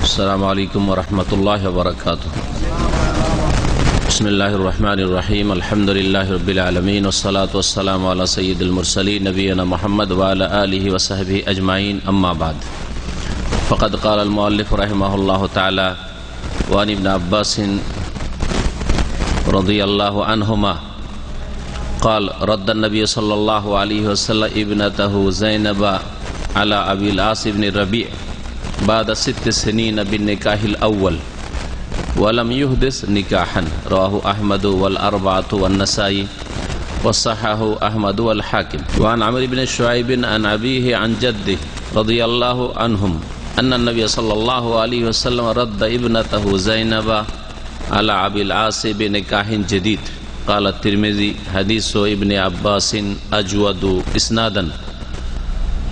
अस्सलामु अलैकुम वरहमतुल्लाहि वबरकातुहू। बिस्मिल्लाहिर रहमानिर रहीम। अल्हम्दुलिल्लाहि रब्बिल आलमीन वस्सलातु वस्सलामु अला सय्यिदिल मुरसलीन नबिय्यिना मुहम्मद व अला आलिहि व सहबिहि अजमाइन। अम्मा बाद, फ़क़द क़ालल मुअल्लिफ़ रहिमहुल्लाहु तआला व अन इब्न अब्बास रज़ियल्लाहु अन्हुमा क़ाल रद्दन नबी सल्लल्लाहु अलैहि वसल्लम इब्नतहु ज़ैनब अला अबिल आस इब्न रबी' बाद 6 सनीन बिन्निकाहिल अव्वल वलम युहदिस निकाहन। रवाहु अहमद वल अरबाअतु वन नसाई वस्सहहु अहमद वल हाकिम। व अन अम्र इब्न शुआइब अन अबीहि अन जद्दिहि रज़ियल्लाहु अन्हुम अन्न नबी सल्लल्लाहु अलैहि वसल्लम रद्द इब्नतहु ज़ैनब अला अबिल आस बिनिकाहिन जदीद। क़ाल तिर्मिज़ी हदीसु इब्न अब्बास अजवदु इस्नादन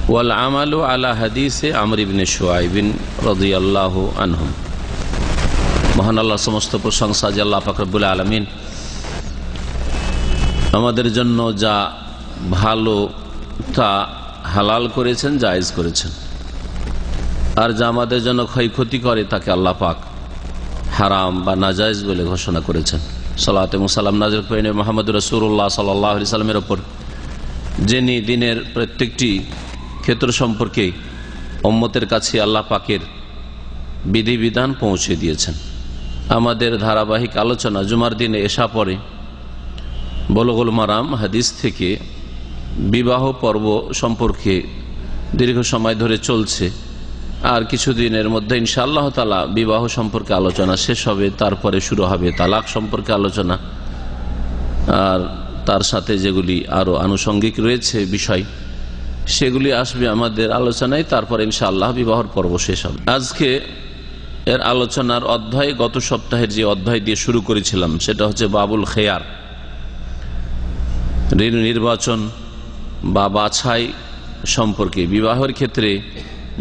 वल अमलु अला हदीसे अम्र इब्न शुआइब रज़ियल्लाहु अन्हुम। মহান আল্লাহ সমস্ত প্রশংসা যে আল্লাহ পাক রব্বুল আলামিন আমাদের জন্য যা ভালো তা হালাল করেছেন, জায়েজ করেছেন, আর যা আমাদের জন্য ক্ষয়ক্ষতি করে তাকে আল্লাহ পাক হারাম বা নাজায়েজ বলে ঘোষণা করেছেন। সালাত এবং সালাম নাযিল করেন মুহাম্মদুর রাসূলুল্লাহ সাল্লাল্লাহু আলাইহি সাল্লামের উপর, যিনি দিনের প্রত্যেকটি ক্ষেত্র সম্পর্কে উম্মতের কাছে আল্লাহ পাকের বিধিবিধান পৌঁছে দিয়েছেন। আমাদের ধারাবাহিক আলোচনা জুমার দিনে এশা পরে বুলুগুল মারাম হাদিস থেকে বিবাহ পর্ব সম্পর্কে দীর্ঘ সময় ধরে চলছে, আর কিছুদিনের মধ্যে ইনশাআল্লাহ তাআলা বিবাহ সম্পর্কে আলোচনা শেষ হবে। তারপরে শুরু হবে তালাক সম্পর্কে আলোচনা, আর তার সাথে যেগুলি আরো আনুষঙ্গিক রয়েছে বিষয় সেগুলি আসবে আমাদের আলোচনায়। তারপরে ইনশাআল্লাহ বিবাহর পর্ব শেষ হবে। আজকে এর আলোচনার অধ্যায় গত সপ্তাহের যে অধ্যায় দিয়ে শুরু করেছিলাম সেটা হচ্ছে বাবুল খেয়ার, নির্বাচন বা বাছাই সম্পর্কে। বিবাহের ক্ষেত্রে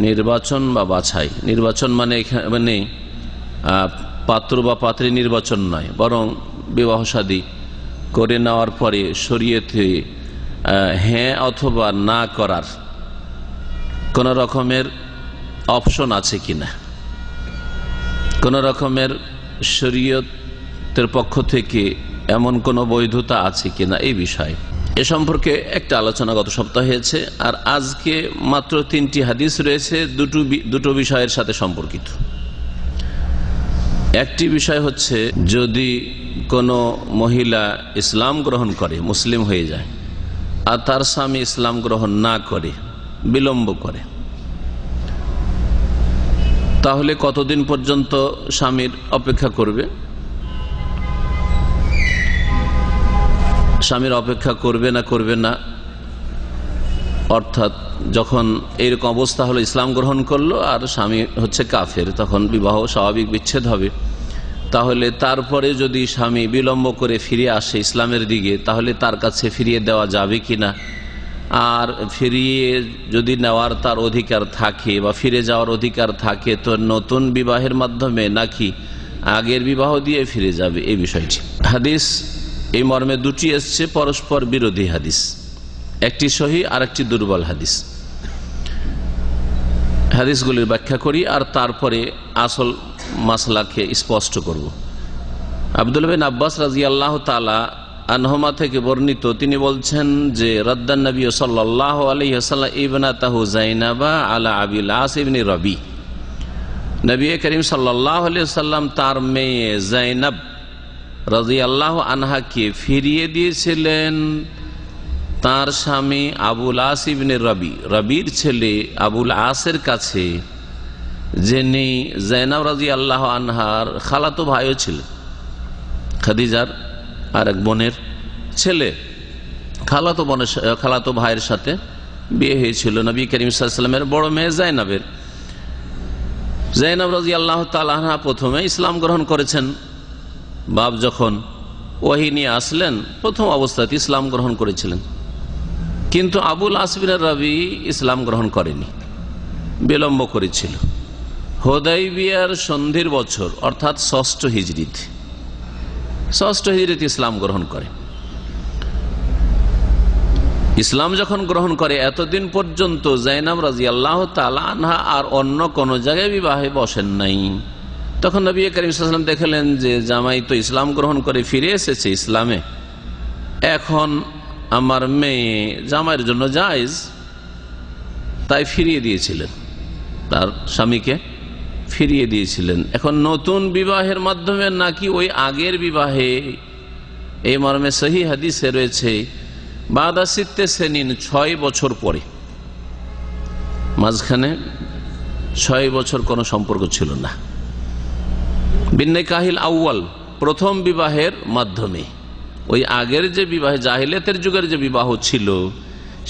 নির্বাচন বা বাছাই, নির্বাচন মানে এখানে পাত্র বা পাত্রী নির্বাচন নয়, বরং বিবাহ শাদী করে নেওয়ার পরে শরীয়তে হ্যাঁ অথবা না করার কোন রকমের অপশন আছে কিনা, কোন রকমের শরীয়তের পক্ষ থেকে এমন কোন বৈধতা আছে কিনা এই বিষয়ে, এ সম্পর্কে একটা আলোচনা গত সপ্তাহে হয়েছে। আর আজকে মাত্র 3টি হাদিস রয়েছে দুটো বিষয়ের সাথে সম্পর্কিত। একটি বিষয় হচ্ছে যদি কোনো মহিলা ইসলাম গ্রহণ করে, মুসলিম হয়ে যায়, আর তার স্বামী ইসলাম গ্রহণ না করে, বিলম্ব করে, তাহলে কতদিন পর্যন্ত স্বামীর অপেক্ষা করবে? স্বামীর অপেক্ষা করবে না করবে না, অর্থাৎ যখন এইরকম অবস্থা হলো ইসলাম গ্রহণ করলো আর স্বামী হচ্ছে কাফের, তখন বিবাহ স্বাভাবিক বিচ্ছেদ হবে। তাহলে তারপরে যদি স্বামী বিলম্ব করে ফিরে আসে ইসলামের দিকে, তাহলে তার কাছে ফিরিয়ে দেওয়া যাবে কিনা, আর ফিরিয়ে যদি নেওয়ার তার অধিকার থাকে বা ফিরে যাওয়ার অধিকার থাকে তো নতুন বিবাহের মাধ্যমে নাকি আগের বিবাহ দিয়ে ফিরে যাবে, এই বিষয়টি। হাদিস এই মর্মে দুটি এসছে, পরস্পর বিরোধী হাদিস, একটি সহিহ আর একটি দুর্বল হাদিস। হাদিসগুলির ব্যাখ্যা করি আর তারপরে আসল মাসলাকে স্পষ্ট করব। আব্দুল্লাহ বিন আব্বাস রাদিয়াল্লাহু তাআলা আনহুমা থেকে বর্ণিত, তিনি বলছেন যে রাদ্দান নবী সাল্লাল্লাহু আলাইহি ওয়াসাল্লাম ইবনাতাহু যায়নাবা আলা আবিল আস ইবনে রবি। নবী করিম সাল্লাল্লাহু আলাইহি ওয়াসাল্লাম তার মেয়ে যায়নাব রাদিয়াল্লাহু আনহাকে ফিরিয়ে দিয়েছিলেন তার স্বামী আবুল আস ইবনে রবি, রবির ছেলে আবুল আসের কাছে, যিনি যায়নাব রাদিয়াল্লাহু আনহার খালাতো ভাইও ছিলেন, খাদিজার আর এক বোনের ছেলে। খালাতো ভাইয়ের সাথে বিয়ে হয়েছিল নবী করিম সাল্লাল্লাহু আলাইহি ওয়াসাল্লামের বড় মেয়ে যায়নাবের। যায়নাব রাদিয়াল্লাহু তাআলা আনহা প্রথমে ইসলাম গ্রহণ করেছেন। বাপ যখন ওহী নিয়ে আসলেন প্রথম অবস্থাতে ইসলাম গ্রহণ করেছিলেন, কিন্তু আবুল আস বিন রবি ইসলাম গ্রহণ করেনি, বিলম্ব করেছিল। হুদায়বিয়ার সন্ধির বছর অর্থাৎ 6ষ্ঠ হিজরিতে ইসলাম গ্রহণ করে। ইসলাম যখন গ্রহণ করে এতদিন পর্যন্ত জাইনাব রাদিয়াল্লাহু তাআলা আনহা আর অন্য কোন জায়গায় বিবাহে বসেন নাই। তখন নবী করিম সাল্লাল্লাহু আলাইহি ওয়াসাল্লাম দেখলেন যে জামাই তো ইসলাম গ্রহণ করে ফিরে এসেছে ইসলামে, এখন আমার মেয়ে জামাইয়ের জন্য জায়েজ, তাই ফিরিয়ে দিয়েছিলেন, তার স্বামীকে ফিরিয়ে দিয়েছিলেন। এখন নতুন বিবাহের মাধ্যমে নাকি ওই আগের বিবাহে, এই মর্মে সহিহ হাদিসে রয়েছে বাদা সিত্তে সেনিন, 6 বছর পরে, মাঝখানে 6 বছর কোনো সম্পর্ক ছিল না। বিন্নিকাহিল আউয়াল, প্রথম বিবাহের মাধ্যমে, ওই আগের যে বিবাহ, জাহিলিয়াতের যুগের যে বিবাহ ছিল,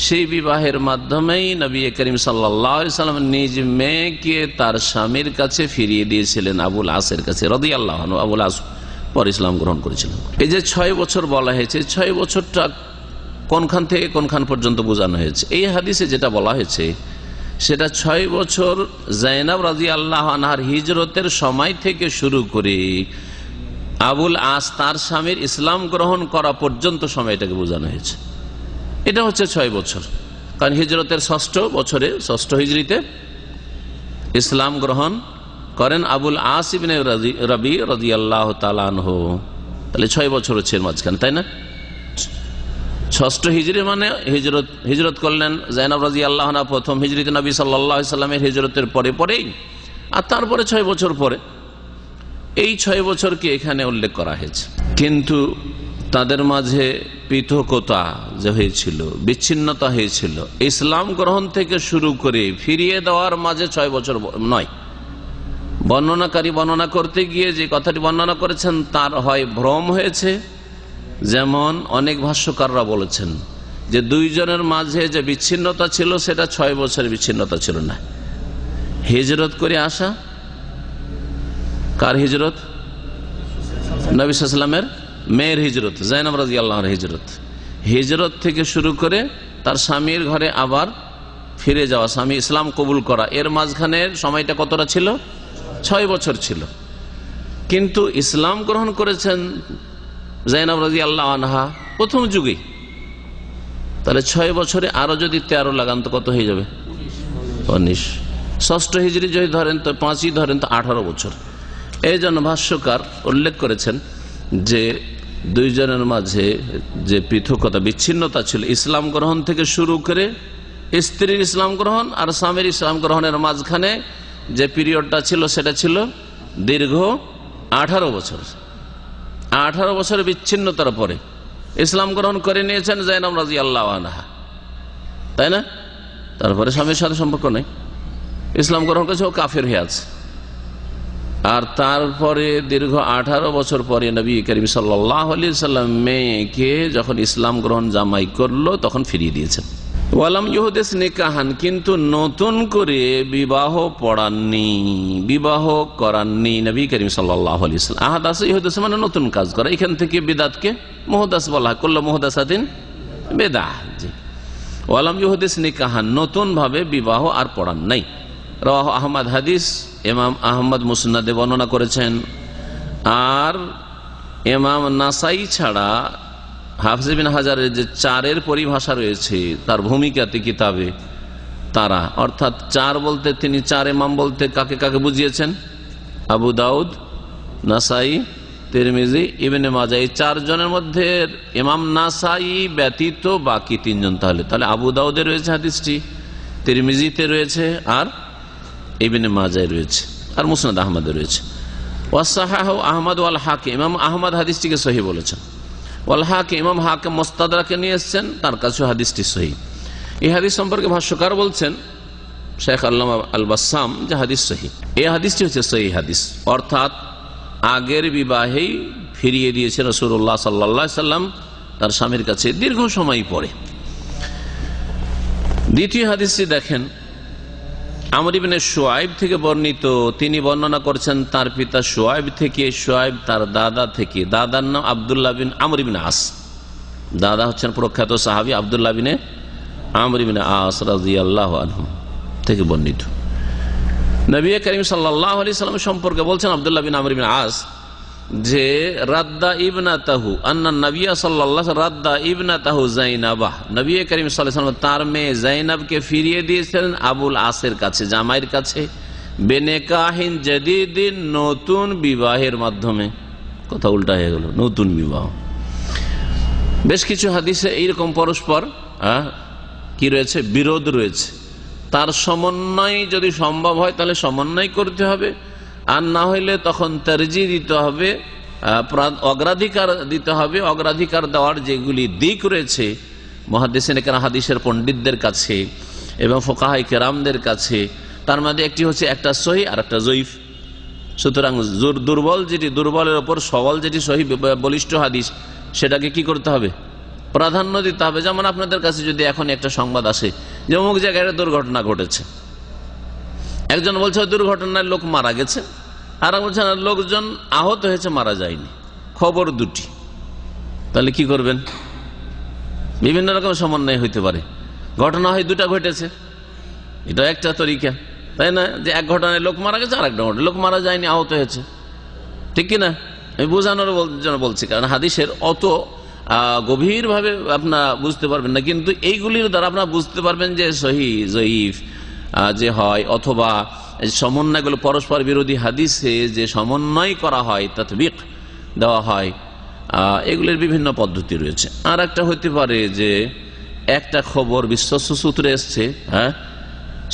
সেই বিবাহের মাধ্যমেই নবী করিম সাল্লাল্লাহু আলাইহি ওয়াসাল্লাম নিজ মেয়েকে তার স্বামীর কাছে ফিরিয়ে দিয়েছিলেন, আবুল আসের কাছে রাদিয়াল্লাহু আনহু। আবুল আস পর ইসলাম গ্রহণ করেছিলেন। এই যে 6 বছর বলা হয়েছে, 6 বছরটা কোনখান থেকে কোনখান পর্যন্ত বোঝানো হয়েছে? এই হাদিসে যেটা বলা হয়েছে সেটা 6 বছর জাইনাব রাদিয়াল্লাহু আনহার হিজরতের সময় থেকে শুরু করে আবুল আস তার স্বামীর ইসলাম গ্রহণ করা পর্যন্ত সময়টাকে বোঝানো হয়েছে। এটা হচ্ছে 6 বছর, কারণ হিজরতের 6ষ্ঠ বছরে, 6ষ্ঠ হিজরিতে ইসলাম গ্রহণ করেন আবুল আস ইবনে রবি রাদিয়াল্লাহু তাআলা আনহু। তাহলে 6 বছর হচ্ছে মাঝখানে, তাই না? 6ষ্ঠ হিজরি মানে হিজরত করলেন জাইনাব রাদিয়াল্লাহু আনহা প্রথম হিজরিতে নবী সাল্লাল্লাহু আলাইহি সাল্লামের হিজরতের পরেই, আর তারপরে 6 বছর পরে। এই 6 বছরকে এখানে উল্লেখ করা হয়েছে। কিন্তু তাদের মাঝে পৃথকতা যে হয়েছিল, বিচ্ছিন্নতা হয়েছিল, ইসলাম গ্রহণ থেকে শুরু করে ফিরিয়ে দেওয়ার মাঝে 6 বছর নয়। বর্ণনাকারী বর্ণনা করতে গিয়ে যে কথাটি বর্ণনা করেছেন তার হয় ভ্রম হয়েছে, যেমন অনেক ভাষ্যকাররা বলেছেন যে 2 জনের মাঝে যে বিচ্ছিন্নতা ছিল সেটা 6 বছরের বিচ্ছিন্নতা ছিল না। হিজরত করে আসা, কার হিজরত? নবী সাল্লাল্লাহু আলাইহি ওয়াসাল্লামের মেয়ের হিজরত, জাইনাব রাদিয়াল্লাহু আনহার হিজরত। হিজরত থেকে শুরু করে তার স্বামীর ঘরে আবার ফিরে যাওয়া, স্বামী ইসলাম কবুল করা, এর মাঝখানের সময়টা কতটা ছিল? 6 বছর ছিল। কিন্তু ইসলাম গ্রহণ করেছেন জাইনাব রাদিয়াল্লাহু আনহা প্রথম যুগে, তাহলে 6 বছরে আরো যদি 13 লাগান তো কত হয়ে যাবে? 19। 6ষ্ঠ হিজরি যদি ধরেন তো 5ই ধরেন তো 18 বছর। এই জন্য ভাষ্যকার উল্লেখ করেছেন যে 2 জনের মাঝে যে পৃথকতা, বিচ্ছিন্নতা ছিল ইসলাম গ্রহণ থেকে শুরু করে, স্ত্রীর ইসলাম গ্রহণ আর স্বামীর ইসলাম গ্রহণের মাঝখানে যে পিরিয়ডটা ছিল সেটা ছিল দীর্ঘ 18 বছর। 18 বছরের বিচ্ছিন্নতার পরে ইসলাম গ্রহণ করে নিয়েছেন জাইনাব রাদিয়াল্লাহু আনহা, তাই না? তারপরে স্বামীর সাথে সম্পর্ক নেই, ইসলাম গ্রহণ করেছে, ও কাফের হয়ে আছে। আর তারপরে দীর্ঘ 18 বছর পরে নবী করিম সাল্লাল্লাহু আলাইহি ওয়াসাল্লাম মেয়েকে যখন ইসলাম গ্রহণ জামাই করলো তখন ফিরিয়ে দিয়েছেন। ওয়ালাম ইউহদিস নিকাহান, কিন্তু নতুন করে বিবাহ পড়াননি, বিবাহ করাননি নবী করিম সাল্লাল্লাহু আলাইহি ওয়াসাল্লাম। আহাদাস ইউহদিস মানে নতুন কাজ করা, এখান থেকে বিদআতকে মুহদাস বলা হয়, কুল্লু মুহদাসাতিন বিদআহ। ওয়ালাম ইউহদিস নিকাহান, নতুন ভাবে বিবাহ আর পড়ান নাই। রাওয়াহু আহমদ, হাদিস ইমাম আহমদ মুসনাদে বর্ণনা করেছেন। আর ইমাম নাসাই ছাড়া হাফিজ ইবনে হাজারের যে 4-এর পরিভাষা রয়েছে তার ভূমিকাতে কিতাবে, তারা অর্থাৎ 4 বলতে তিনি 4 ইমাম বলতে কাকে কাকে বুঝিয়েছেন? আবু দাউদ, নাসাই, তিরমিজি, ইবনে মাজাহ। এই 4 জনের মধ্যে ইমাম নাসাই ব্যতীত বাকি 3 জন। তাহলে আবু দাউদে রয়েছে হাদিসটি, তিরমিজিতে রয়েছে, আর ইবনে মাজাহ রয়েছে, আর মুসনাদ আহমদে রয়েছে। ওয়াসাহাহু আহমদ ওয়াল হাকিম, ইমাম আহমদ হাদিসটিকে সহিহ বলেছেন। ওয়াল হাকিম, ইমাম হাকিম মুস্তাদরাকে নিয়ে এসেছেন, তার কাছে হাদিসটি সহিহ। এই হাদিস সম্পর্কে ভাষ্যকার বলছেন শেখ আল্লামা আল বাসসাম যে হাদিস সহিহ। এই হাদিসটি হচ্ছে সহিহ হাদিস, অর্থাৎ আগের বিবাহেই ফিরিয়ে দিয়েছে রাসূলুল্লাহ সাল্লাল্লাহু আলাইহি সাল্লাম তার স্বামীর কাছে দীর্ঘ সময় পরে। দ্বিতীয় হাদিসটি দেখেন, আমর ইবনে শুআইব থেকে বর্ণিত, তিনি বর্ণনা করছেন তার পিতা শুআইব থেকে, শুআইব তার দাদা থেকে, দাদার নাম আব্দুল্লাহ বিন আমর ইবনে আস, দাদা হচ্ছেন প্রখ্যাত সাহাবী আব্দুল্লাহ বিন আমর ইবনে আস রাদিয়াল্লাহু আনহু থেকে বর্ণিত। নবী করিম সাল্লাল্লাহু আলাইহি সাল্লাম সম্পর্কে বলছেন আব্দুল্লাহ বিন আমর ইবনে আস যে রাদ্দা ইবনাতাহু আন্না নবী সাল্লাল্লাহু রাদ্দা ইবনাতাহু যায়নাবাহ, নবী করিম সাল্লাল্লাহু আলাইহি ওয়াসাল্লাম তার মেয়ে যায়নাবকে ফিরিয়ে দিয়েছিলেন আবুল আসের কাছে, জামাইয়ের কাছে, বেনেকাহিন জাদিদিন, নতুন বিবাহের মাধ্যমে। কথা উল্টা হয়ে গেল, নতুন বিবাহ। বেশ কিছু হাদিসে এইরকম পরস্পর কি রয়েছে, বিরোধ রয়েছে। তার সমন্বয় যদি সম্ভব হয় তাহলে সমন্বয় করতে হবে, আর না হইলে তখন তরজি দিতে হবে, অগ্রাধিকার দিতে হবে। অগ্রাধিকার দেওয়ার যেগুলি দিক রয়েছে মুহাদ্দিসিন কেরাম, হাদিসের পণ্ডিতদের কাছে এবং ফুকাহায়ে কেরামদের কাছে, তার মধ্যে একটি হচ্ছে একটা সহিহ আর একটা জয়ীফ। সুতরাং দুর্বল যেটি, দুর্বলের ওপর সবল যেটি সহিহ বলিষ্ঠ হাদিস, সেটাকে কি করতে হবে, প্রাধান্য দিতে হবে। যেমন আপনাদের কাছে যদি এখন একটা সংবাদ আসে যে অমুক জায়গায় দুর্ঘটনা ঘটেছে, একজন বলছে দুর্ঘটনায় লোক মারা গেছে, আর বলছেন লোকজন আহত হয়েছে, মারা যায়নি, খবর দুটি, তাহলে কি করবেন? বিভিন্ন রকম সমন্বয় হইতে পারে। ঘটনা হয় দুটা ঘটেছে, এটা একটা তরিকা, তাই না? যে এক ঘটনায় লোক মারা গেছে, আর একটা ঘটনায় লোক মারা যায়নি, আহত হয়েছে, ঠিক কিনা? আমি বোঝানোর জন্য বলছি, কারণ হাদিসের অত গভীরভাবে আপনারা বুঝতে পারবেন না, কিন্তু এইগুলির দ্বারা আপনারা বুঝতে পারবেন যে সহিহ জয়ীফ যে হয়, অথবা সমন্বয়গুলো পরস্পর বিরোধী হাদিসে যে সমন্বয় করা হয়, তাতবিক দেওয়া হয়, এগুলির বিভিন্ন পদ্ধতি রয়েছে। আর একটা হতে পারে যে একটা খবর বিশ্বস্ত সূত্রে এসছে,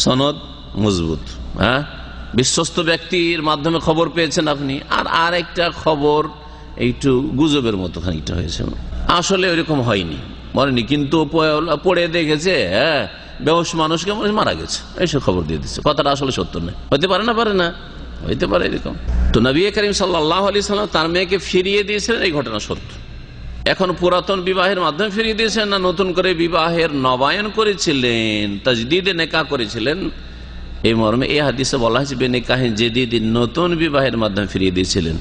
সনদ মজবুত, বিশ্বস্ত ব্যক্তির মাধ্যমে খবর পেয়েছেন আপনি, আর একটা খবর একটু গুজবের মতো খানিকটা হয়েছে, আসলে ওইরকম হয়নি, মরেনি, কিন্তু পড়ে দেখেছে বেহুশ মানুষকে মারা গেছে, এইসব খবর দিয়ে দিচ্ছে, কথাটা আসলে সত্য নয়। হতে পারে না, পারে না, হইতে পারে এরকম। তো নবী করিম সাল্লাল্লাহু আলাইহি সাল্লাম তার মেয়েকে ফিরিয়ে দিয়েছিলেন, এই ঘটনা সত্য। এখন পুরাতন বিবাহের মাধ্যমে ফিরিয়ে দিয়েছেন না নতুন করে বিবাহের নবায়ন করেছিলেন, তাজদীদে নিকাহ করেছিলেন, এই মর্মে এই হাদিসে বলা হয়েছে বেনিকাহিন জাদিদিন, নতুন বিবাহের মাধ্যমে ফিরিয়ে দিয়েছিলেন।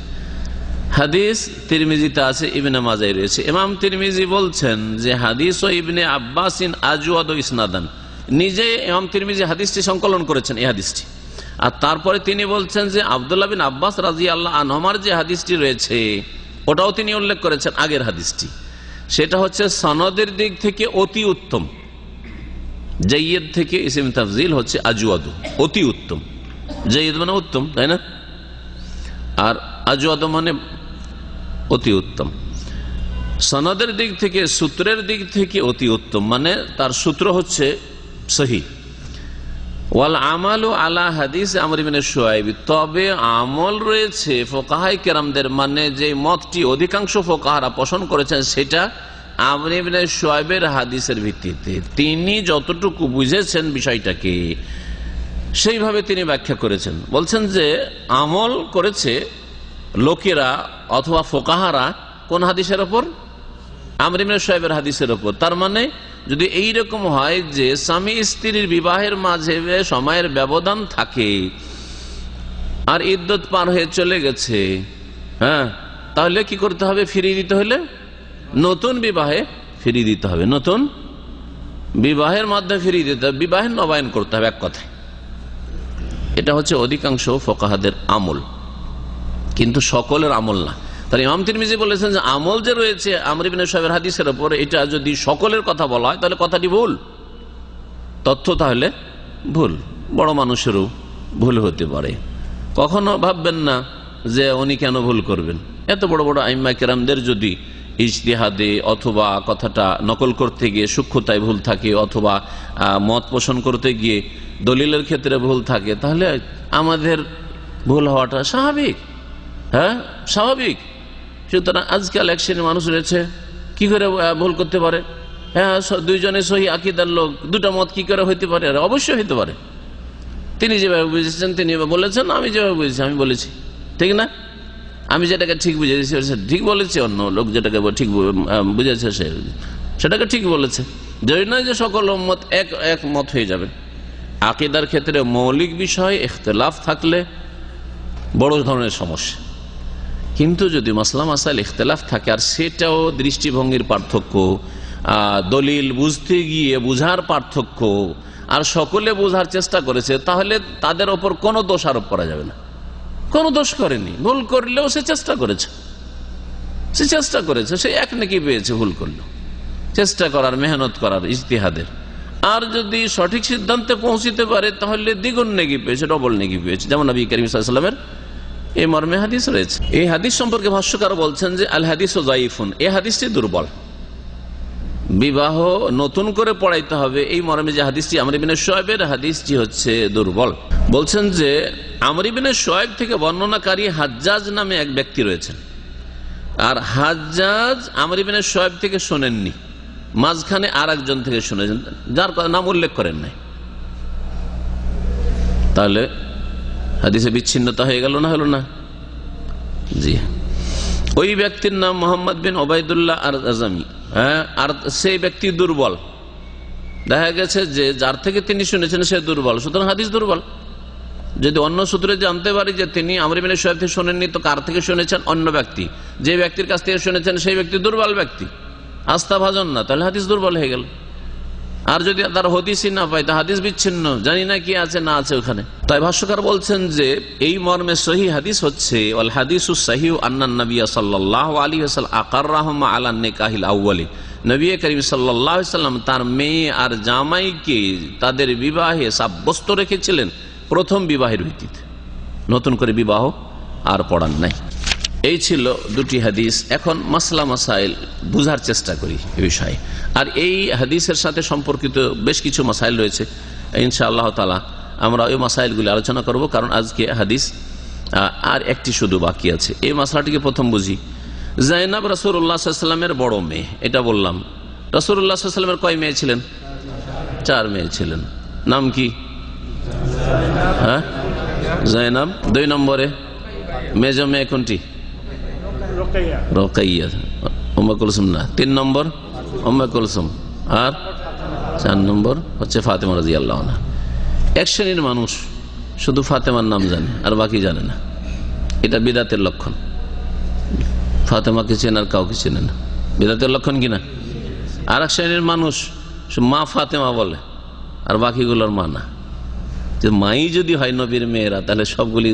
হাদিস তিরমিজিতে আছে, ইবনে মাজায় রয়েছে। ইমাম তিরমিজি বলছেন যে হাদিস ও ইবনে আব্বাসিন আজওয়াদ ইসনাদান, নিজে ইমাম তিরমিজি হাদিসটি সংকলন করেছেন, এই হাদিসটি। আর তারপরে তিনি বলছেন যে আব্দুল্লাহ বিন আব্বাস রাদিয়াল্লাহু আনহুমার যে হাদিসটি রয়েছে ওটাও তিনি উল্লেখ করেছেন, আগের হাদিসটি, সেটা হচ্ছে সনদের দিক থেকে অতি উত্তম। জাইয়্যিদ থেকে ইসম তাফজিল হচ্ছে আজওয়াদ, অতি উত্তম। জাইয়্যিদ মানে উত্তম, তাই না? আর আজওয়াদ মানে অতি উত্তম। সনদের দিক থেকে, সূত্রের দিক থেকে অতি উত্তম, মানে তার সূত্র হচ্ছে সহিহ। ওয়াল আমালু আলা হাদিস আমর ইবনে শুআয়ব, তবে আমল রয়েছে ফুকাহায়ে কেরামদের, মানে যে মতটি অধিকাংশ ফুকাহারা পোষণ করেছেন সেটা আমর ইবনে শুআয়বের হাদিসের ভিত্তিতে। তিনি যতটুকু বুঝেছেন বিষয়টাকে সেইভাবে তিনি ব্যাখ্যা করেছেন। বলছেন যে আমল করেছে লোকেরা অথবা ফুকাহারা কোন হাদিসের ওপর? আমর ইবনে শুআয়বের হাদিসের ওপর। তার মানে যদি এইরকম হয় যে স্বামী স্ত্রীর বিবাহের মাঝে সময়ের ব্যবধান থাকে আর ইদ্যত পার হয়ে চলে গেছে, তাহলে কি করতে হবে? ফিরিয়ে দিতে হলে নতুন বিবাহে ফিরিয়ে দিতে হবে, নতুন বিবাহের মাধ্যমে ফিরিয়ে দিতে হবে, বিবাহের নবায়ন করতে হবে, এক কথায়। এটা হচ্ছে অধিকাংশ ফুকাহাদের আমল, কিন্তু সকলের আমল না। তাহলে ইমাম তিরমিজি বলেছেন যে আমল যে রয়েছে আমর ইবনে শুআয়বের হাদিসের উপর, এটা যদি সকলের কথা বলা হয় তাহলে কথাটি ভুল, তথ্য তাহলে ভুল, বড় মানুষেরও ভুল হতে পারে। কখনো ভাববেন না যে উনি কেন ভুল করবেন। এত বড় বড় আইম্মা কেরামদের যদি ইজতিহাদে অথবা কথাটা নকল করতে গিয়ে সূক্ষ্মতায় ভুল থাকে, অথবা মত পোষণ করতে গিয়ে দলিলের ক্ষেত্রে ভুল থাকে, তাহলে আমাদের ভুল হওয়াটা স্বাভাবিক, স্বাভাবিক। সুতরাং আজকাল এক শ্রেণীর মানুষ রয়েছে, কি করে ভুল করতে পারে? দুইজনে সহি আকীদার লোক, দুটা মত কি করে হইতে পারে? অবশ্যই হইতে পারে। তিনি যেভাবে বুঝেছেন তিনি বলেছেন, আমি যেভাবে বুঝেছি আমি বলেছি, ঠিক না? আমি যেটাকে ঠিক বুঝেছি ঠিক বলেছি, অন্য লোক যেটাকে ঠিক বুঝেছে সেটাকে ঠিক বলেছে। যদি নয় যে সকল উম্মত এক মত হয়ে যাবে। আকীদার ক্ষেত্রে মৌলিক বিষয় ইখতিলাফ থাকলে বড় ধরনের সমস্যা, কিন্তু যদি মাসলা মাসাইল ইখতিলাফ থাকে আর সেটাও দৃষ্টিভঙ্গির পার্থক্য, দলিল বুঝতে গিয়ে বুঝার পার্থক্য, আর সকলে বোঝার চেষ্টা করেছে, তাহলে তাদের ওপর কোনো দোষ আরোপ করা যাবে না। কোনো দোষ করেনি, ভুল করলেও সে চেষ্টা করেছে। সে চেষ্টা করেছে, সে এক নেকি পেয়েছে, ভুল করলো, চেষ্টা করার, মেহনত করার, ইজতিহাদের। আর যদি সঠিক সিদ্ধান্তে পৌঁছিতে পারে তাহলে দ্বিগুণ নেকি পেয়েছে, ডবল নেকি পেয়েছে। যেমন নবী করিম সাল্লাল্লাহু আলাইহি ওয়াসাল্লামের এই মর্মে হাদিস রয়েছে। এই হাদিস সম্পর্কে ভাষ্যকার বলছেন যে আল হাদিসু যায়িফুন, এই হাদিসটি দুর্বল। বিবাহ নতুন করে পড়াইতে হবে এই মর্মে যে হাদিসটি আমর ইবনে শুআয়বের হাদিসটি হচ্ছে দুর্বল। বলছেন যে আমর ইবনে শুআয়ব থেকে বর্ণনাকারী হাজ্জাজ নামে এক ব্যক্তি রয়েছেন, আর হাজ্জাজ আমর ইবনে শুআয়ব থেকে শোনেননি, মাঝখানে আর একজন থেকে শুনেছেন, যার নাম উল্লেখ করেন নাই। তাহলে হাদিসে বিচ্ছিন্নতা হয়ে গেল না, হলো না? জি, ওই ব্যক্তির নাম মোহাম্মদ বিন ওবায়দুল্লাহ আর আজমি। হ্যাঁ, আর সেই ব্যক্তি দুর্বল। দেখা গেছে যে যার থেকে তিনি শুনেছেন সে দুর্বল, সুতরাং হাদিস দুর্বল। যদি অন্য সূত্রে জানতে পারি যে তিনি আমর ইবনে শুআয়ব থেকে শোনেননি, তো কার থেকে শুনেছেন? অন্য ব্যক্তি। যে ব্যক্তির কাছ থেকে শুনেছেন সেই ব্যক্তি দুর্বল ব্যক্তি, আস্থাভাজন না, তাহলে হাদিস দুর্বল হয়ে গেল। আর যদি তার হদিসই না পাই তা হাদিস বিচ্ছিন্ন, জানি না কি আছে না আছে ওখানে। তাই ভাষ্যকার বলছেন যে এই মর্মে সহিহ হাদিস হচ্ছে ওয়াল হাদিসু সহিহু আন্নান নবী সাল্লাল্লাহু আলাইহি ওয়াসাল্লাম আকাররাহুম আলা নিকাহিল আউয়ালি, নবী করিম সাল্লাল্লাহু আলাইহি ওয়াসাল্লাম তার মেয়ে আর জামাইকে তাদের বিবাহে সাব্যস্ত রেখেছিলেন প্রথম বিবাহের ভিত্তিতে, নতুন করে বিবাহ আর পড়ান নাই। এই ছিল দুটি হাদিস। এখন মাসলা মাসাইল বুঝার চেষ্টা করি এ বিষয়ে। আর এই হাদিসের সাথে সম্পর্কিত বেশ কিছু মাসাইল রয়েছে, ইনশাআল্লাহ তাআলা আমরা ওই মাসাইলগুলি আলোচনা করব, কারণ আজকে হাদিস আর একটি শুধু বাকি আছে। এই মাসলাটিকে প্রথম বুঝি। যায়নাব রাসূলুল্লাহ সাল্লাল্লাহু আলাইহি ওয়াসাল্লামের বড় মেয়ে, এটা বললাম। রাসূলুল্লাহ সাল্লাল্লাহু আলাইহি ওয়াসাল্লামের কয় মেয়ে ছিলেন? 4 মেয়ে ছিলেন। নাম কি? হ্যাঁ, যায়নাব। 2 নম্বরে মেজ মেয়ে কোনটি? রোকাইয়া, উম্মে কুলসুম না। 3 নম্বর উম্মে কুলসুম, আর 4 নম্বর হচ্ছে ফাতেমা রাদিয়াল্লাহু আনহা। এক শ্রেণীর মানুষ শুধু ফাতেমার নাম জানে আর বাকি জানে না, এটা বিদআতের লক্ষণ। ফাতেমাকে চেনে আর কাউকে চেনে না, বিদআতের লক্ষণ কিনা? আর এক শ্রেণীর মানুষ মা ফাতেমা বলে আর বাকিগুলোর মা না। যে মাই যদি হয় নবীর মেয়েরা, তাহলে সবগুলি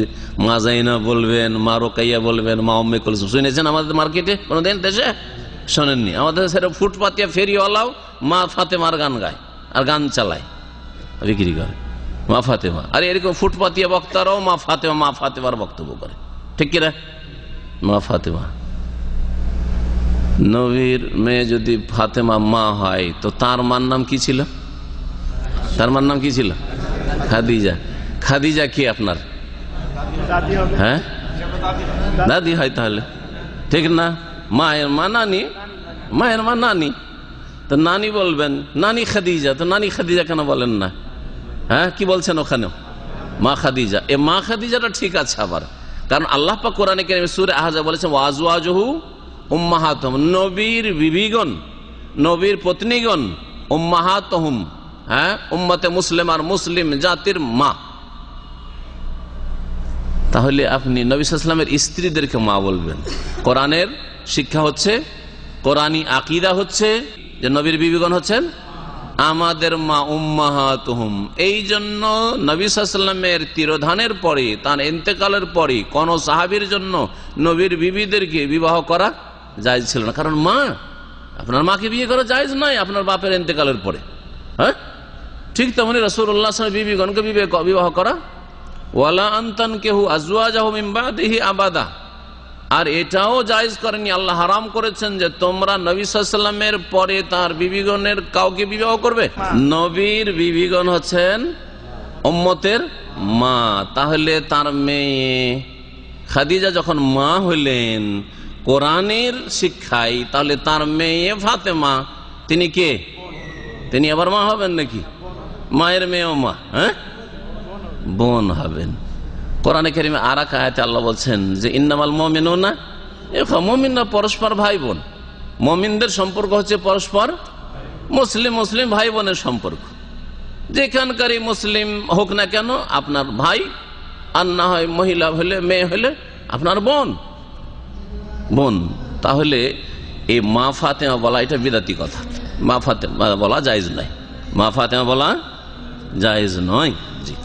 মা যায়না বলবেন, মা রোকাইয়া বলবেন, মা উম্মে কুলসুম। শুনেছেন আমাদের মার্কেটে কোনোদিন দেশে? শোনেননি? আমাদের সেটা ফুটপাতিয়া ফেরিওয়ালাও মা ফাতেমার গান গায় আর গান চালায়, বিক্রি করে মা ফাতেমা। আর এরকম ফুটপাতিয়া বক্তারাও মা ফাতেমা মা ফাতেমার বক্তব্য করে, ঠিক কিনা? মা ফাতেমা। নবীর মেয়ে যদি ফাতেমা মা হয় তো তার মার নাম কি ছিল? তার মার নাম কি ছিল? খাদিজা। খাদিজা কি আপনার? হ্যাঁ, দাদি হয় তাহলে, ঠিক না? মায়ের মা নানি, মায়ের মা নানি, তো নানি বলবেন নানি খাদিজা। তো নানি খাদিজা কেন বলেন না? হ্যাঁ, কি বলছেন ওখানেও? মা খাদিজা। এ মা খাদিজাটা ঠিক আছে আবার, কারণ আল্লাহ পাক কোরআনে কারিমে সূরা আহজাব বলেছেন ওয়াজওয়াজুহু উম্মাহাতুহুম, নবীর বিবিগণ, নবীর পত্নীগণ, উম্মাহাতুহুম, হ্যাঁ, উম্মতে মুসলিম আর মুসলিম জাতির মা। তাহলে আপনি নবী সাল্লাল্লাহু আলাইহি ওয়াসাল্লামের স্ত্রীদেরকে মা বলবেন। কোরআনের শিক্ষা হচ্ছে, কোরআনী আকীদা হচ্ছে যে নবীর বিবিগণ হচ্ছেন আমাদের মা, উম্মাহাতুহুম। এই জন্য নবী সাল্লাল্লাহু আলাইহি ওয়াসাল্লামের তিরোধানের পরে, তার ইন্তেকালের পরে কোন সাহাবীর জন্য নবীর বিবিদেরকে বিবাহ করা জায়েজ ছিল না, কারণ মা। আপনার মাকে বিয়ে করা জায়েজ নয় আপনার বাপের ইন্তেকালের পরে। হ্যাঁ, ঠিক তেমনি রাসূলুল্লাহ সাল্লাল্লাহু আলাইহি ওয়াসাল্লাম বিবিগণকে বিবাহ করা, ওয়ালা আনতানকিহু আজওয়াজাহু মিন বাদিহি আবাদা। আর এটাও জায়েজ করেনি, আল্লাহ হারাম করেছেন যে তোমরা নবী সাল্লাল্লাহু আলাইহি ওয়াসাল্লামের পরে তার বিবিগণের কাউকে বিবাহ করবে। নবীর বিবিগণ হচ্ছেন উম্মতের মা। তাহলে তার মেয়ে খাদিজা যখন মা হলেন কোরআনের শিক্ষায়, তাহলে তার মেয়ে ফাতেমা তিনি কে? তিনি আবার মা হবেন নাকি? মায়ের মেয়েও মা, হ্যাঁ, বোন হবেন। কোরআনে কারিমে আর এক আয়াতে আল্লাহ বলছেন যে ইন্নামাল মুমিনুনা ইখওয়া, মুমিনরা পরস্পর ভাই বোন। মুমিনদের সম্পর্ক হচ্ছে পরস্পর মুসলিম মুসলিম ভাই বোনের সম্পর্ক। যেখানকারই মুসলিম হোক না কেন আপনার ভাই, আর না হয় মহিলা হলে, মেয়ে হলে আপনার বোন। বোন। তাহলে এই মা ফাতেমা বলা এটা বিদআতি কথা। মা ফাতেমা বলা জায়েজ নয়, মা ফাতেমা বলা জায়েজ নয়। জি।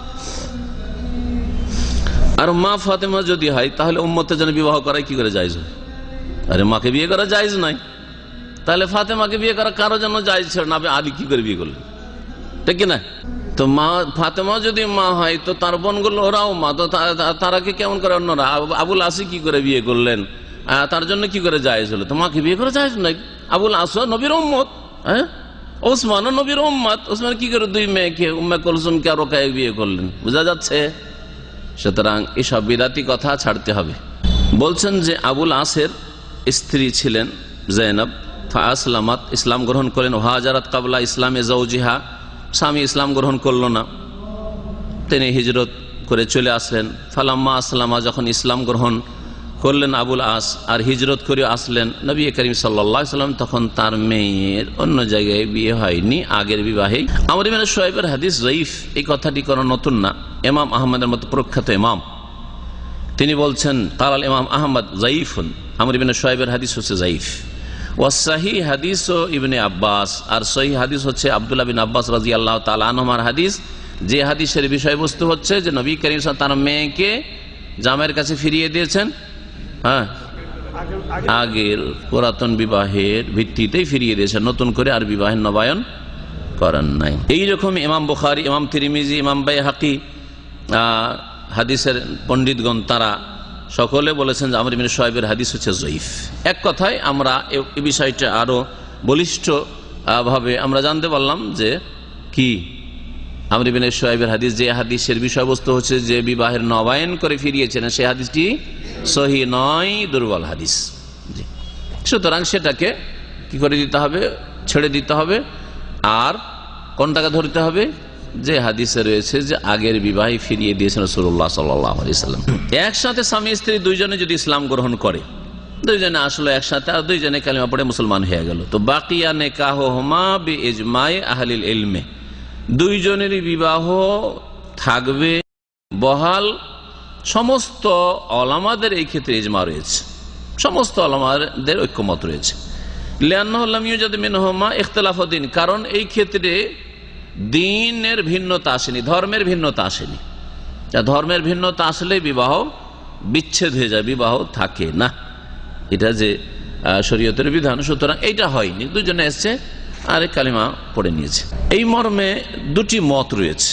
আর মা ফাতেমা যদি হয় তাহলে উম্মতের জন্য বিবাহ করাই কি করে জায়েজ হয়? আরে মাকে বিয়ে করা জায়েজ নয়, তাহলে ফাতেমাকে বিয়ে করা কারো জন্য জায়েজ ছিল না, আলী কি করে বিয়ে করলেন, ঠিক কিনা? তো মা ফাতেমা যদি মা হয় তো তার বোনগুলো ওরাও মা, তো তারাকে কেমন করে অন্যরা? আবুল আসি কি করে বিয়ে করলেন, তার জন্য কি করে জায়েজ হলো? তো মাকে বিয়ে করা জায়েজ নয়। আবুল আস নবীর উম্মত, হ্যাঁ, ওসমান নবীর উম্মত, ওসমান কি করে দুই মেয়েকে উম্মে কুলসুমকে আর রোকায়ে বিয়ে করলেন? বোঝা যাচ্ছে? সুতরাং এসব বিদাতি কথা ছাড়তে হবে। বলছেন যে আবুল আসের স্ত্রী ছিলেন জৈনব, ফাসলামাত, ইসলাম গ্রহণ করেন, হাজারাত কাবলা ইসলামে জৌজিহা, স্বামী ইসলাম গ্রহণ করলো না, তিনি হিজরত করে চলে আসলেন। ফালাম্মা আসলামা, যখন ইসলাম গ্রহণ করলেন আবুল আস আর হিজরত করে আসলেন নবী করিম সাল্লাল্লাহু আলাইহি ওয়াসাল্লাম, তখন তার মেয়ের অন্য জায়গায় বিয়ে হয়নি, আগের বিবাহে। আমর ইবনে শুআইবের হাদিস যঈফ, এই কথাটি কোনো নতুন না। ইমাম আহমদের মতো প্রখ্যাত ইমাম তিনি বলছেন, কাল ইমাম আহমদ যঈফুন, আমর ইবনে শুআইবের হাদিস হচ্ছে যঈফ। ওয়াসহিহ হাদিস ইবনে আব্বাস, আর সহিহ হাদিস হচ্ছে আব্দুল্লাহ বিন আব্বাস রাদিয়াল্লাহু তাআলা আনহুমার হাদিস, যে হাদিসের বিষয়বস্তু হচ্ছে যে নবী করিম সাল্লাল্লাহু আলাইহি ওয়াসাল্লাম তার মেয়েকে জামাইয়ের কাছে ফিরিয়ে দিয়েছেন, হ্যাঁ, আগের পুরাতন বিবাহের ভিত্তিতেই ফিরিয়ে দিয়েছেন, নতুন করে আর বিবাহের নবায়ন করেন নাই। এইরকম ইমাম বুখারী, ইমাম তিরমিজি, ইমাম বাইহাকি, হাদিসের পণ্ডিতগণ তারা সকলে বলেছেন যে আমর ইবনে শুআইবের হাদিস হচ্ছে যঈফ। এক কথায় আমরা এই বিষয়টা আরো বলিষ্ঠ ভাবে আমরা জানতে পারলাম যে কি আমর ইবনে শুআইবের হাদিস, যে হাদিসের বিষয়বস্তু হচ্ছে যে বিবাহের নবায়ন করে ফিরিয়েছিলেন, সেই হাদিসটি সহিহ নয়, দুর্বল হাদিস। সুতরাং সেটাকে কি করে দিতে হবে? ছেড়ে দিতে হবে। আর কোনটাকে ধরতে হবে? যে হাদিসে রয়েছে যে আগের বিবাহে ফিরিয়ে দিয়েছেন রাসূলুল্লাহ সাল্লাল্লাহু আলাইহি ওয়াসাল্লাম। একসাথে স্বামী স্ত্রী দুইজনে যদি ইসলাম গ্রহণ করে, দুইজনে আসলে একসাথে, আর দুইজনে কালিমা পড়ে মুসলমান হয়ে গেল, তো বাকিয়া নিকাহুহুমা বিইজমাই আহলিল ইলমে, দুইজনেরই বিবাহ থাকবে বহাল। সমস্ত ওলামাদের এই ক্ষেত্রে ইজমা রয়েছে, সমস্ত ওলামাদের ঐক্যমত রয়েছে। লিআন্নাহু লাম ইউজাদ মিনহুমা ইখতিলাফু দ্বীন, কারণ এই ক্ষেত্রে দ্বীনের ভিন্নতা আসেনি, ধর্মের ভিন্নতা আসেনি। ধর্মের ভিন্নতা আসলে বিবাহ বিচ্ছেদ হয়ে যায়, বিবাহ থাকে না, এটা যে শরীয়তের বিধান। সুতরাং এইটা হয়নি, দুজনে এসছে আর কালিমা পড়ে নিয়েছে। এই মর্মে দুটি মত রয়েছে,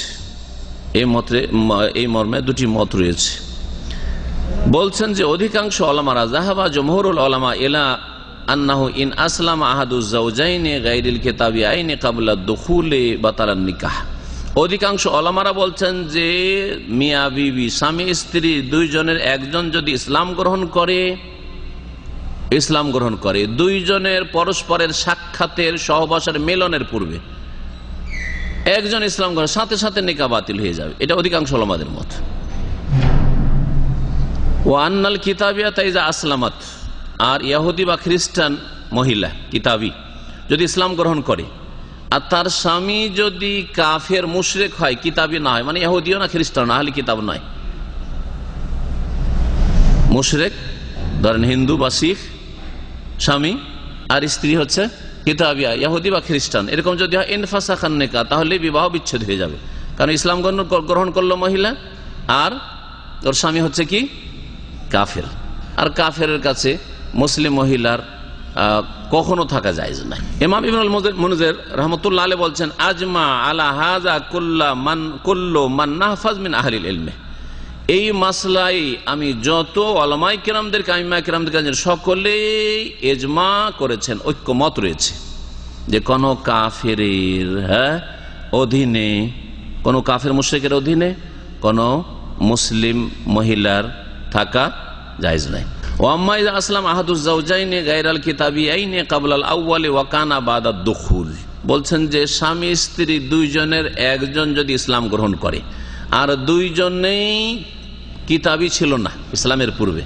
এই মর্মে দুটি মত রয়েছে। বলছেন যে অধিকাংশ ওলামারা, যাহাবা জমহুরুল ওলামা ইলা আন্নাহু ইন আসলাম আহাদুজ যাওজাইনি গায়রিল কিতাবিয়াইনি ক্বাবলা দুখুলি বাতালান নিকাহ, অধিকাংশ ওলামারা বলছেন যে মিয়া বিবি, স্বামী স্ত্রী দুইজনের একজন যদি ইসলাম গ্রহণ করে দুইজনের পরস্পরের সাক্ষাতের, সহবাসের, মিলনের পূর্বে একজন ইসলাম গ্রহণ, সাথে সাথে নিকাহ বাতিল হয়ে যাবে, এটা অধিকাংশ ওলামাদের মত। ওয়া আন্নাল কিতাবিয়াতা ইযা আসলামাত, আর ইহুদি বা খ্রিস্টান মহিলা কিতাবী যদি ইসলাম গ্রহণ করে আর তার স্বামী যদি কাফের মুশরিক হয়, কিতাবী না হয়, মানে ইহুদিও না খ্রিস্টান না, আহলি কিতাব নয়, মুশরিক, ধরেন হিন্দু বা শিখ স্বামী, আর স্ত্রী হচ্ছে কিতাবিয়া ইহুদি বা খ্রিস্টান, এরকম যদি হয় ইনফাসাখান নিকাহ, তাহলে বিবাহ বিচ্ছেদ হয়ে যাবে। কারণ ইসলাম গ্রহণ করলো মহিলা আর ওর স্বামী হচ্ছে কি কাফের, আর কাফেরের কাছে মুসলিম মহিলার কখনো থাকা জায়েজ নাই। ইমাম ইবনুল মুনজির রাহমাতুল্লাহ আলাইহি বলছেন, আজমা আলা হাযা কুল্লু মান নাহফাজ মিন আহলিল ইলমি, এই মাসলাই আমি যত ওলামায়ে কেরামদেরকে, আইম্মায়ে কেরামদেরকে সকলেই ইজমা করেছেন, ঐক্যমত রয়েছে যে কোন কাফেরের অধীনে, কোন কাফের মুশরিকের অধীনে কোন মুসলিম মহিলার থাকা জায়েজ নাই। ওয়াম্মা ইযা আসলাম আহাদুজ যাওজাইনি গায়রাল কিতাবিয়াইনি ক্বাবলাল আউয়ালি ওয়া কানা বাদাদ দুখুল, বলছেন যে স্বামী স্ত্রী দুইজনের একজন যদি ইসলাম গ্রহণ করে আর দুইজনেই কিতাবী ছিল না ইসলামের পূর্বে,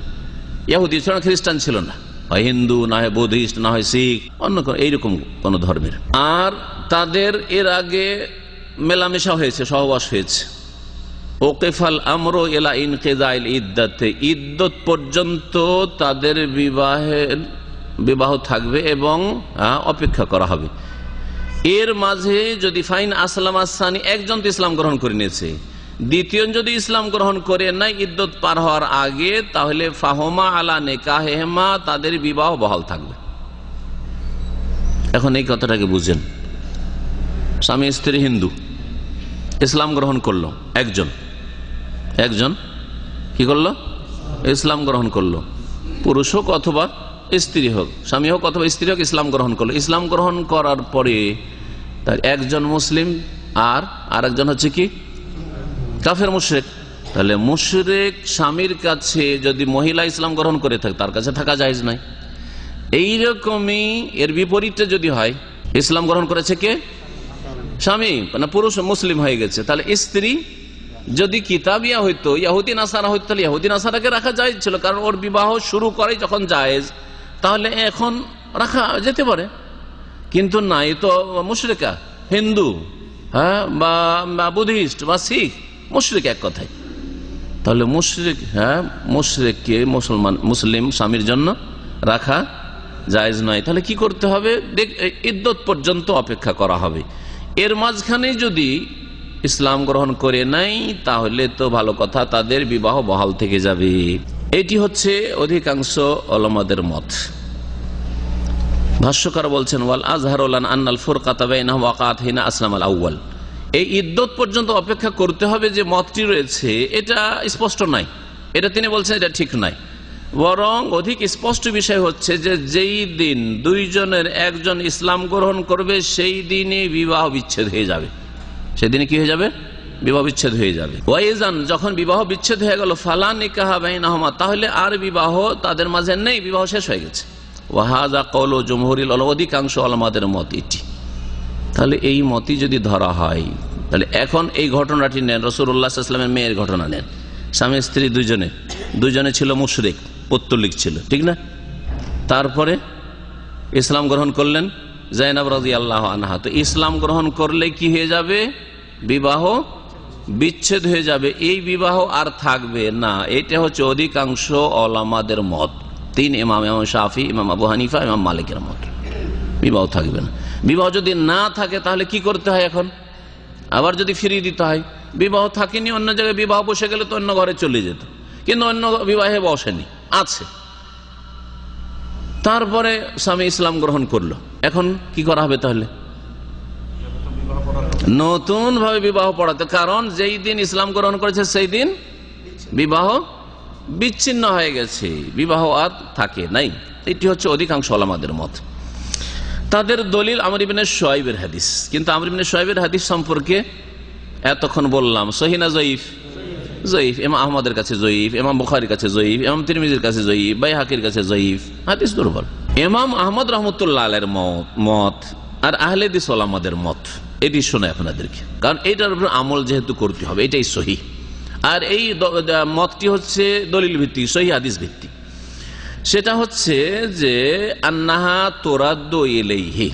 ইহুদি ছিল না, খ্রিস্টান ছিল না, হয় হিন্দু না হয় বুদ্ধিস্ট না হয় শিখ, অন্য এইরকম কোন ধর্মের, আর তাদের এর আগে মেলামেশা হয়েছে, সহবাস হয়েছে, ওকেফাল আমরু ইলা ইনকিদাইল ইদ্দাতে, ইদ্দত পর্যন্ত তাদের বিবাহ থাকবে এবং অপেক্ষা করা হবে। এর মাঝে যদি ফাইন আসলাম আসানি, একজন তো ইসলাম গ্রহণ করে নিয়েছে, দ্বিতীয় যদি ইসলাম গ্রহণ করে নাই ইদ্যত পার হওয়ার আগে, তাহলে ফাহমা আলা নিকাহেমা, তাদের বিবাহ বহাল থাকবে। এখন এই কথাটাকে বুঝেন। স্বামী স্ত্রী হিন্দু, ইসলাম গ্রহণ করলো, একজন কি করলো? ইসলাম গ্রহণ করলো। পুরুষ হোক অথবা স্ত্রী হোক, স্বামী হোক অথবা স্ত্রী হোক, ইসলাম গ্রহণ করলো। ইসলাম গ্রহণ করার পরে তার একজন মুসলিম আর আরেকজন হচ্ছে কি কাফের মুশরিক। তাহলে মুশরিক স্বামীর কাছে যদি মহিলা ইসলাম গ্রহণ করে থাকে, তার কাছে থাকা জায়েজ নাই। এইরকমই এর বিপরীতে যদি হয়, ইসলাম গ্রহণ করেছে কে? স্বামী, মানে পুরুষ মুসলিম হয়ে গেছে, তাহলে স্ত্রী যদি কিতাবিয়া হইতো, ইহুদি নাসারা হইতো, তাহলে ইহুদি নাসারাকে রাখা জায়েজ ছিল, কারণ ওর বিবাহ শুরু করে যখন জায়েজ, তাহলে এখন রাখা যেতে পারে। কিন্তু না, এ তো মুশরিকা, হিন্দু, হ্যাঁ, বা বুদ্ধিস্ট বা শিখ, মুশরিক এক কথায়। তাহলে মুশরিক, হ্যাঁ, মুশরিককে মুসলিম স্বামীর জন্য রাখা জায়েজ নয়। তাহলে কি করতে হবে? ইদ্যত পর্যন্ত অপেক্ষা করা হবে। এর মাঝখানে যদি ইসলাম গ্রহণ করে নাই, তাহলে তো ভালো কথা, তাদের বিবাহ বহাল থেকে যাবে। এটি হচ্ছে অধিকাংশ ওলামাদের মত। ভাষ্যকার বলছেন, ওয়াল আজহারুল আন্নাল ফুরকাতা বাইনাহুম ওয়াকাত হিনা আসলামাল আউয়াল। এই ইদ্যত পর্যন্ত অপেক্ষা করতে হবে যে মতটি রয়েছে, এটা স্পষ্ট নাই। এটা তিনি বলছেন এটা ঠিক নাই। বরং অধিক স্পষ্ট বিষয় হচ্ছে যে যেই দিন দুইজনের একজন ইসলাম গ্রহণ করবে, সেই দিনে বিবাহ বিচ্ছেদ হয়ে যাবে। সেদিনে কি হয়ে যাবে? বিবাহ বিচ্ছেদ হয়ে যাবে। ওয়াইজান, যখন বিবাহ বিচ্ছেদ হয়ে গেল, ফালা নিকাহা বাইনাহুমা, তাহলে আর বিবাহ তাদের মাঝে নেই, বিবাহ শেষ হয়ে গেছে। ওয়াহাযা কওলু জুমহুরিল উলামা, অধিকাংশ উলামাদের মত এটি। তাহলে এই মতই যদি ধরা হয়, তাহলে এখন এই ঘটনাটি নেন, রাসূলুল্লাহ সাল্লাল্লাহু আলাইহি ওয়াসাল্লামের মেয়ের ঘটনা নেন। স্বামী স্ত্রী দুইজনে ছিল মুশরিক, পৌত্তলিক ছিল, ঠিক না? তারপরে ইসলাম গ্রহণ করলেন যায়েনব রাদিয়াল্লাহু আনহা। তো ইসলাম গ্রহণ করলে কি হয়ে যাবে? বিবাহ বিচ্ছেদ হয়ে যাবে, এই বিবাহ আর থাকবে না। এটা হচ্ছে অধিকাংশ ওলামাদের মত। তিন ইমাম, ইমাম শাফি, ইমাম আবু হানিফা, ইমাম মালিকের মত। বিবাহ থাকবে না। বিবাহ যদি না থাকে, তাহলে কি করতে হয়? এখন আবার যদি ফিরিয়ে দিতে হয়, বিবাহ থাকেনি, অন্য জায়গায় বিবাহ বসে গেলে তো অন্য ঘরে চলে যেত, কিন্তু অন্য বিবাহে বসেনি, আছে। তারপরে স্বামী ইসলাম গ্রহণ করলো, এখন কি করা হবে? তাহলে নতুন ভাবে বিবাহ পড়াতে, কারণ যেই দিন ইসলাম গ্রহণ করেছে সেই দিন বিবাহ বিচ্ছিন্ন হয়ে গেছে, বিবাহ আর থাকে নাই। এটি হচ্ছে অধিকাংশ ওলামাদের মত। তাদের দলিল আমর ইবনে শুআইবের হাদিস। কিন্তু আমর ইবনে শুআইবের হাদিস সম্পর্কে এতক্ষণ বললাম সহিহ না জয়ীফ? জয়ীফ। ইমাম আহমদের কাছে জয়ীফ, ইমাম বুখারীর কাছে জয়ীফ, ইমাম তিরমিজির কাছে জয়ীফ, বাইহাকির কাছে জয়ীফ, হাদিস দুর্বল। ইমাম আহমদ রাহমাতুল্লাহ আলাইহির মত আর আহলে হাদিস ওলামাদের মত, এটি শোনায় আপনাদেরকে, কারণ এটার উপর আমল যেহেতু করতে হবে, এটাই সহিহ। আর এই মতটি হচ্ছে দলিল ভিত্তিক, সহিহ হাদিস ভিত্তিক। সেটা হচ্ছে যে আন্নাহা তুরাদ্দু ইলাইহি,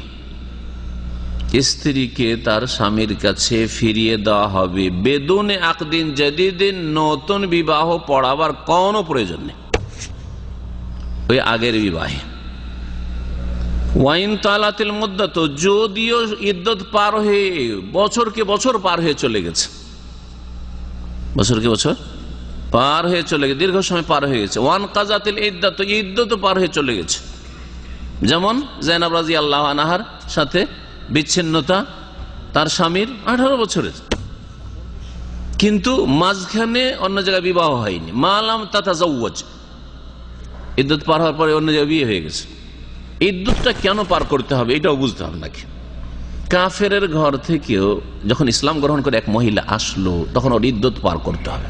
স্ত্রীকে তার স্বামীর কাছে ফিরিয়ে দেওয়া হবে বেদুনে আকদিন জাদিদিন, নতুন বিবাহ পড়াবার কোনো প্রয়োজন নেই, ওই আগের বিবাহে। ওয়াইন তালাতিল মুদ্দাত, যদিও ইদ্যত পার হয়ে বছরকে বছর পার হয়ে চলে গেছে, বছরকে বছর পার হয়ে চলে গেছে, দীর্ঘ সময় পার হয়ে গেছে। ওয়ান কাজাতিল ইদ্দাত, ইদ্যত পার হয়ে চলে গেছে। যেমন যায়েনব রাদিয়াল্লাহু আনহার সাথে বিচ্ছিন্নতা তার স্বামীর 18 বছরের, কিন্তু মাঝখানে অন্য জায়গায় বিবাহ হয়নি। মালাম তাতাজাওয়াজ, ইদ্যত পার হওয়ার পরে অন্য জায়গায় বিয়ে হয়ে গেছে। ইদ্যতটা কেন পার করতে হবে এটাও বুঝতে হবে নাকি? কাফেরের ঘর থেকেও যখন ইসলাম গ্রহণ করে এক মহিলা আসলো, তখন ওর ইদ্যত পার করতে হবে।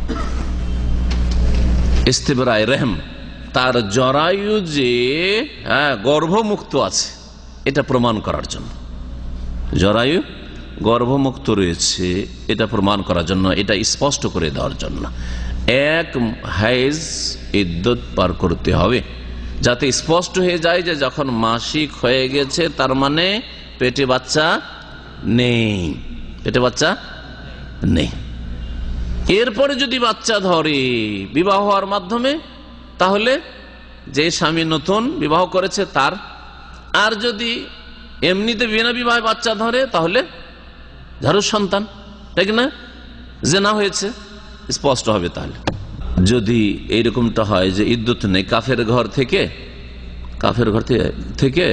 ইস্তিবরায়ে রহম, তার জরায়ু যে গর্ভমুক্ত আছে এটা প্রমাণ করার জন্য, জরায়ু গর্ভমুক্ত রয়েছে এটা প্রমাণ করার জন্য, এটা স্পষ্ট করে দেওয়ার জন্য এক হাইজ ইদ্যত পার করতে হবে, যাতে স্পষ্ট হয়ে যায় যে যখন মাসিক হয়ে গেছে তার মানে পেটে বাচ্চা নেই, পেটে বাচ্চা নেই। এরপরে যদি বাচ্চা ধরে বিবাহ হওয়ার মাধ্যমে, তাহলে যে স্বামী নতুন বিবাহ করেছে তার, আর যদি এমনিতে বিনা বিবাহে বাচ্চা ধরে তাহলে ঝাড়ুর সন্তান, ঠিক না? জেনা হয়েছে, স্পষ্ট হবে। তাহলে যদি এইরকমটা হয় যে ইদ্যুৎ নেই, কাফের ঘর থেকে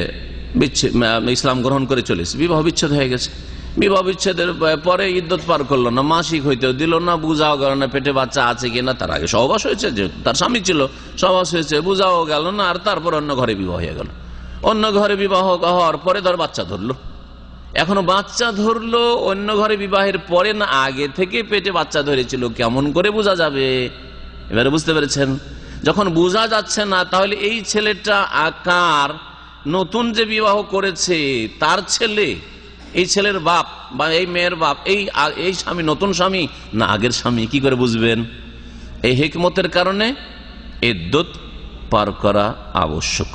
ইসলাম গ্রহণ করে চলেছে, বিবাহ বিচ্ছেদ হয়ে গেছে, বিবাহ বিচ্ছেদের পরে ইদ্যুৎ পার করলো না, মাসিক হইতেও দিল না, বুঝাও গেল না পেটে বাচ্চা আছে কিনা, তার আগে সহবাস হয়েছে, যে তার স্বামী ছিল সহবাস হয়েছে, বুঝাও গেল না, আর তারপর অন্য ঘরে বিবাহ হয়ে গেল। অন্য ঘরে বিবাহ হওয়ার পরে ধর বাচ্চা ধরলো, এখনো বাচ্চা ধরলো অন্য ঘরে বিবাহের পরে না আগে থেকে পেটে বাচ্চা ধরেছিল, কেমন করে বোঝা যাবে? এবারে বুঝতে পেরেছেন? যখন বোঝা যাচ্ছে না, তাহলে এই ছেলেটা আকার নতুন যে বিবাহ করেছে তার ছেলে, এই ছেলের বাপ বা এই মেয়ের বাপ, এই স্বামী নতুন স্বামী না আগের স্বামী, কি করে বুঝবেন? এই হিকমতের কারণে ইদ্যত পার করা আবশ্যক।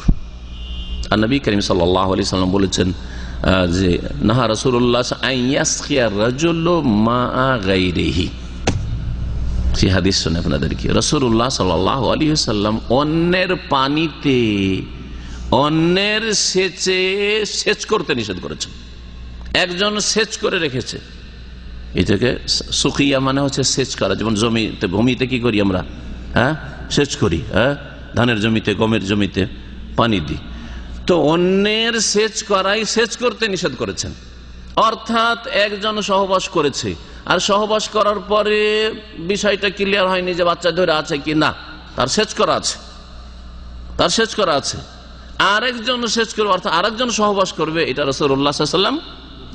আর নবী করিম সাল্লাল্লাহু আলাইহি সাল্লাম বলেছেন যে নাহা রাসূলুল্লাহ আইয়াসখিয়া রাজুলু মা গায়রিহি, সেই হাদিস শুনে আপনাদেরকে রাসূলুল্লাহ সাল্লাল্লাহু আলাইহি সাল্লাম অন্যের পানিতে অন্যের সেচ করতে নিষেধ করেছেন। একজন সেচ করে রেখেছে, এটাকে সুখিয়া মানে হচ্ছে সেচ করা, যেমন জমিতে ভূমিতে কি করি আমরা, সেচ করি, ধানের জমিতে গমের জমিতে পানি দিই, তো অন্যের সেচ করাই সেচ করতে নিষেধ করেছেন। অর্থাৎ একজন সহবাস করেছে, আর সহবাস করার পরে বিষয়টা ক্লিয়ার হয়নি যে বাচ্চা ধরে আছে কি না, তার সেচ করা আছে, আরেকজন সেচ করবে, অর্থাৎ আরেকজন সহবাস করবে, এটা রাসূলুল্লাহ সাল্লাল্লাহু আলাইহি ওয়াসাল্লাম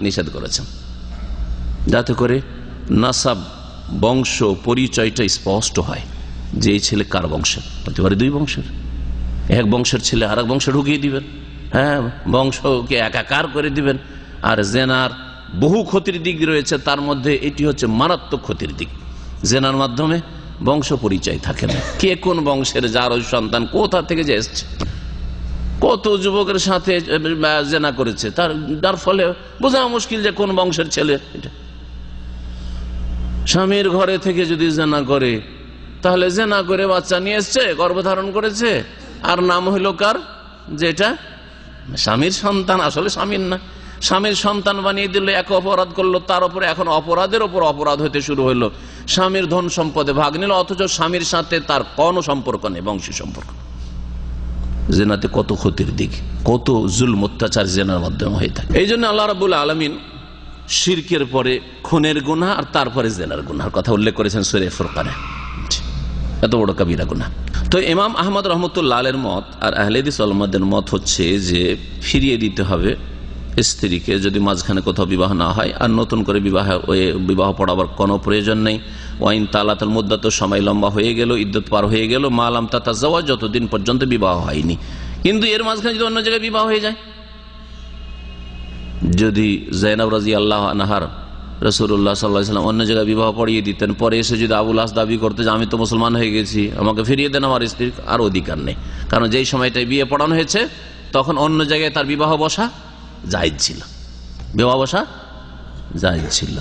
নিষেধ করেছেন, যাতে করে নাসাব বংশ পরিচয়টা স্পষ্ট হয় যে এই ছেলে কার বংশের। হতে পারে দুই বংশের, এক বংশের ছেলে আর এক বংশে ঢুকিয়ে দিবেন, বংশকে একাকার করে দিবেন। আর জেনার বহু ক্ষতির দিক রয়েছে, তার মধ্যে এটি হচ্ছে মারাত্মক ক্ষতির দিক। জেনার মাধ্যমে বংশ পরিচয় থাকে না, কে কোন বংশের, যার ওই সন্তান কোথা থেকে যে এসছে। কত যুবকের সাথে জেনা করেছে, তার ফলে বোঝা মুশকিল যে কোন বংশের ছেলে এটা। স্বামীর ঘরে থেকে যদি জেনা করে, তাহলে জেনা করে বাচ্চা নিয়ে এসছে, গর্ভধারণ করেছে, আর নাম হইল কার? যেটা স্বামীর সন্তান, আসলে স্বামীর না, স্বামীর সন্তান বানিয়ে দিল, এক অপরাধ করলো, তার উপরে এখন অপরাধের উপর অপরাধ হতে শুরু হইলো, স্বামীর ধন সম্পদে ভাগ নিল, অথচ স্বামীর সাথে তার কোনো সম্পর্ক নেই, বংশী সম্পর্ক। জেনাতে কত ক্ষতির দিক, কত জুলম অত্যাচার জেনার মাধ্যমে হয়ে থাকে। এই জন্য আল্লাহ রাব্বুল আলামিন শিরকের পরে খুনের গুনাহ আর তারপরে জেনার গুনাহর কথা উল্লেখ করেছেন সূরা ফুরকানে, এত বড় কবিরা গুনাহ। তো ইমাম আহমদ রহমতুল্লাহ আলের মত আর আহলে হাদিস ওলামাদের মত হচ্ছে যে ফিরিয়ে দিতে হবে স্ত্রীকে, যদি মাঝখানে কোথাও বিবাহ না হয়, আর নতুন করে বিবাহ পড়াবার কোনো প্রয়োজন নেই। ওয়াইন তালাতুল মুদ্দাত, সময় লম্বা হয়ে গেল, ইদ্যত পার হয়ে গেল, মালাম তাতাজাওয়াজ, যতদিন পর্যন্ত বিবাহ হয়নি। কিন্তু এর মাঝখানে যদি অন্য জায়গায় বিবাহ হয়ে যায়, যদি যায়েনব রাদিয়াল্লাহু আনহার রাসূলুল্লাহ সাল্লাল্লাহু আলাইহি ওয়াসাল্লাম অন্য জায়গায় বিবাহ পড়িয়ে দিতেন, পরে এসে যদি আবুল আস দাবি করতে যে আমি তো মুসলমান হয়ে গেছি, আমাকে ফিরিয়ে দেন, আমার স্ত্রীর আর অধিকার নেই, কারণ যেই সময়টায় বিয়ে পড়ানো হয়েছে তখন অন্য জায়গায় তার বিবাহ বসা জায়েজ ছিল, বিবাহ বসা জায়েজ ছিল।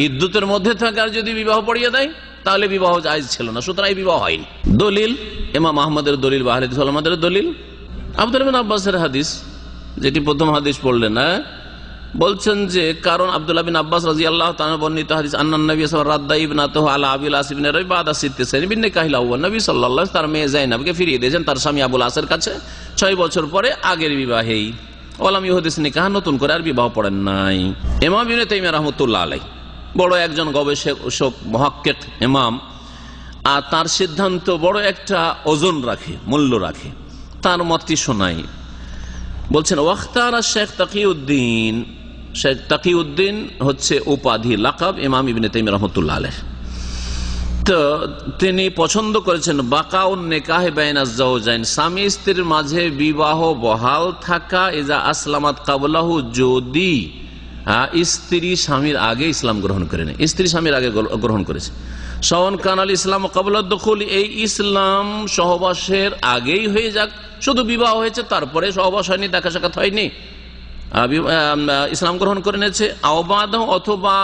ইদ্যতের মধ্যে থাকার যদি বিবাহ পড়িয়ে দেয় তাহলে বিবাহ জায়েজ ছিল না, সুতরাং এই বিবাহ হয়নি। দলিল ইমাম আহমদের দলিল বা আহলে হাদিস ওলামাদের দলিল আব্দুল্লাহ বিন আব্বাসের হাদিস, যেটি প্রথম হাদিস পড়লেন, বলছেন যে কারণ আব্দুল্লাহ বিন আব্বাস রাদিয়াল্লাহু তাআলা বর্ণিত হাদিস, আন্নান নবী সাল্লাল্লাহু আলাইহি ওয়াসাল্লাম রাদ্দা ইবনাতাহু আলা আবিল আস ইবনে রাবি বাদা সিত্তাসাইন বিন নিকাহিল আউয়াল। নবী সাল্লাল্লাহু আলাইহি ওয়াসাল্লাম তার মেয়ে যায়েনবকে ফিরিয়ে দিয়েছেন তার স্বামী আবুল আসের কাছে 6 বছর পরে, আগের বিবাহেই। ওয়ালাম ইউহাদিস নিকাহ, নতুন করে আর বিবাহ পড়েন নাই। ইমাম ইবনে তাইমিয়া রাহমাতুল্লাহ আলাইহি বড় একজন গবেষক মুহাক্কিক ইমাম, আর তার সিদ্ধান্ত বড় একটা ওজন রাখে, মূল্য রাখে। তার মতটি শোনাই, বলছেন ওয়াখতারা শেখ তাকিউদ্দিন, শেখ তাকিউদ্দিন হচ্ছে উপাধি, লাকাব ইমাম ইবনে তাইমিয়া রাহমাতুল্লাহ আলাইহি। তো তিনি পছন্দ করেছেন বাকাউন নিকাহ বাইনাজ জাওজাইন, স্বামী স্ত্রীর মাঝে বিবাহ বহাল থাকা, ইজা আসলামাত কাবলাহু, যদি স্ত্রী স্বামীর আগে ইসলাম গ্রহণ করে নেয়, স্ত্রী স্বামীর আগে গ্রহণ করেছে। শাওন কানাল ইসলাম কাবলা দুখুল, এই ইসলাম সহবাসের আগেই হয়ে যাক, শুধু বিবাহ হয়েছে তারপরে সহবাস হয়নি, দেখা সাক্ষাৎ হয়নি, ইসলাম গ্রহণ করে নিয়েছে। আওবাদ, অথবা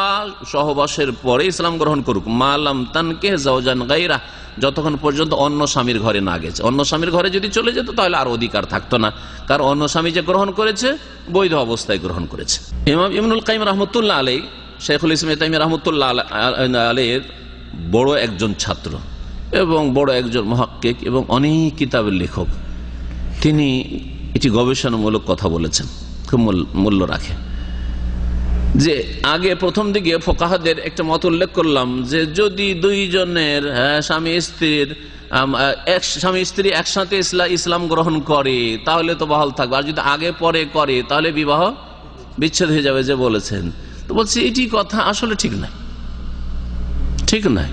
সহবাসের পরে ইসলাম গ্রহণ করুক, মালাম তানকে জাওজান গায়রা, যতক্ষণ পর্যন্ত অন্য স্বামীর ঘরে না গেছে। অন্য স্বামীর ঘরে যদি চলে যেত তাহলে আর অধিকার থাকতো না, কারণ অন্য স্বামী যে গ্রহণ করেছে বৈধ অবস্থায় গ্রহণ করেছে। ইমাম ইবনুল কাইয়িম রাহমাতুল্লাহ আলাইহি শেখুল ইসলাম ইবনে তাইমিয়া রাহমাতুল্লাহ আলাইহির বড় একজন ছাত্র এবং বড় একজন মুহাক্কিক এবং অনেক কিতাবের লেখক। তিনি এটি গবেষণামূলক কথা বলেছেন, খুব মূল্য রাখে। যে আগে প্রথম দিকে ফোকাহাদের একটা মত উল্লেখ করলাম যে যদি দুইজনের স্বামী স্ত্রী একসাথে ইসলাম গ্রহণ করে তাহলে তো বহাল থাকবে, আর যদি আগে পরে করে তাহলে বিবাহ বিচ্ছেদ হয়ে যাবে যে বলেছেন। তো বলছি এটি কথা আসলে ঠিক নাই, ঠিক নাই।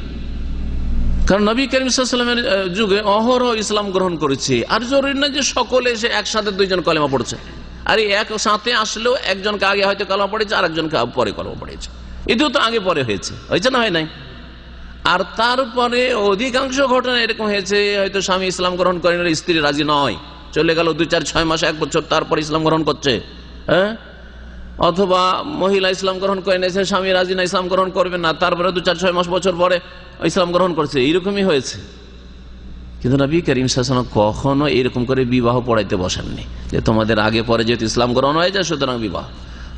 কারণ নবী করিম সাল্লাল্লাহু আলাইহি ওয়াসাল্লামের যুগে অহরহ ইসলাম গ্রহণ করেছে, আর জরুরি না যে সকলে এসে একসাথে দুইজন কলেমা পড়ছে। আর একসাথে আসলেও একজনকে আগে হয়তো কলেমা পড়েছে আর একজনকে পরে কলেমা পড়েছে, এটিও তো আগে পরে হয়েছে না, হয় নাই? আর তারপরে অধিকাংশ ঘটনা এরকম হয়েছে হয়তো স্বামী ইসলাম গ্রহণ করেন, স্ত্রী রাজি নয়, চলে গেল 2, 4, 6 মাস, 1 বছর, তারপর ইসলাম গ্রহণ করছে। অথবা মহিলা ইসলাম গ্রহণ করে নিয়েছে, স্বামী রাজি না, ইসলাম গ্রহণ করবে না, তারপরে 2, 4, 6 মাস বছর পরে ইসলাম গ্রহণ করছে, এইরকমই হয়েছে। কিন্তু নবী করিম সাল্লাল্লাহু আলাইহি ওয়াসাল্লাম কখনো এরকম করে বিবাহ পড়াইতে বসেননি যে তোমাদের আগে পরে যেহেতু ইসলাম গ্রহণ হয়ে যায় সুতরাং বিবাহ,